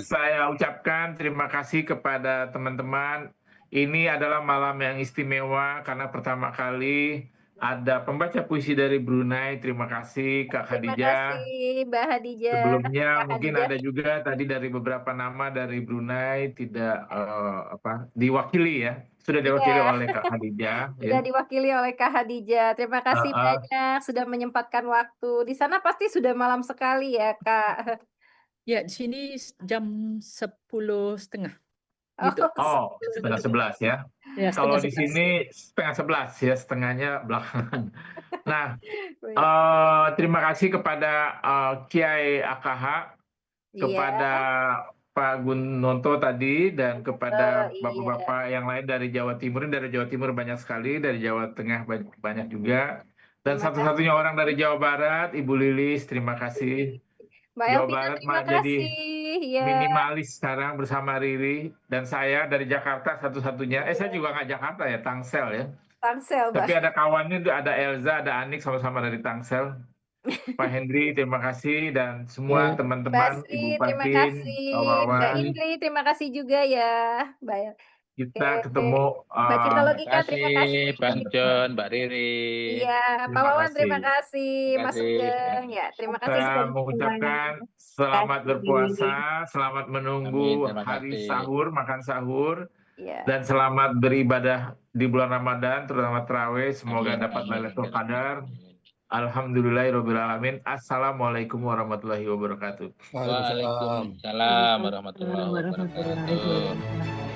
saya ucapkan terima kasih kepada teman-teman. Ini adalah malam yang istimewa karena pertama kali ada pembaca puisi dari Brunei. Terima kasih Kak Terima Khadijah. kasih Mbak Hadijah. Sebelumnya Kak mungkin Hadijah. ada juga tadi dari beberapa nama dari Brunei tidak diwakili ya. Sudah diwakili Iya. oleh Kak Khadijah. Sudah Ya. diwakili oleh Kak Hadijah. Terima kasih banyak sudah menyempatkan waktu. Di sana pasti sudah malam sekali ya, Kak. Ya, di sini jam 10:30. Gitu. Oh, 10:30 ya. Ya, Kalau di 10:30. sini 10:30 ya, setengahnya belakangan. Nah, terima kasih kepada Kiai AKH, kepada Pak Gunonto tadi, dan kepada bapak-bapak yang lain dari Jawa Timur. Ini dari Jawa Timur banyak sekali, dari Jawa Tengah banyak juga. Dan satu-satunya orang dari Jawa Barat, Ibu Lilis, terima kasih. Mbak Jawa Elvina, Barat terima jadi kasih. Ya. minimalis sekarang bersama Riri. Dan saya dari Jakarta satu-satunya. Saya juga nggak Jakarta ya, Tangsel ya. Tangsel, Mbak. Tapi ada kawannya, ada Elza, ada Anik, sama-sama dari Tangsel. Pak Hendri, terima kasih, dan semua teman-teman, Ibu terima Fatin, kasih. Pak Wawan. Mbak Indri, terima kasih juga ya. Mbak kita ketemu. Mbak Cinta Terima Logika, terima kasih. kasih Bang John, Mbak Riri. Iya, Pak Terima Wawan, terima kasih. kasih. Terima Mas kasih. Sugeng, ya, terima kasih Saya sudah berkenan. mengucapkan Terima selamat kasih. berpuasa, selamat Amin, menunggu terima hari kasih. sahur, makan sahur, Ya, dan selamat beribadah di bulan Ramadan, terutama tarawih. Semoga Amin, dapat amin, Lailatul ya Rabbi. Qadar. Alhamdulillahirobbilalamin. Assalamualaikum warahmatullahi wabarakatuh. Waalaikumsalam. Waalaikumsalam warahmatullahi Warahmatullahi wabarakatuh. wabarakatuh.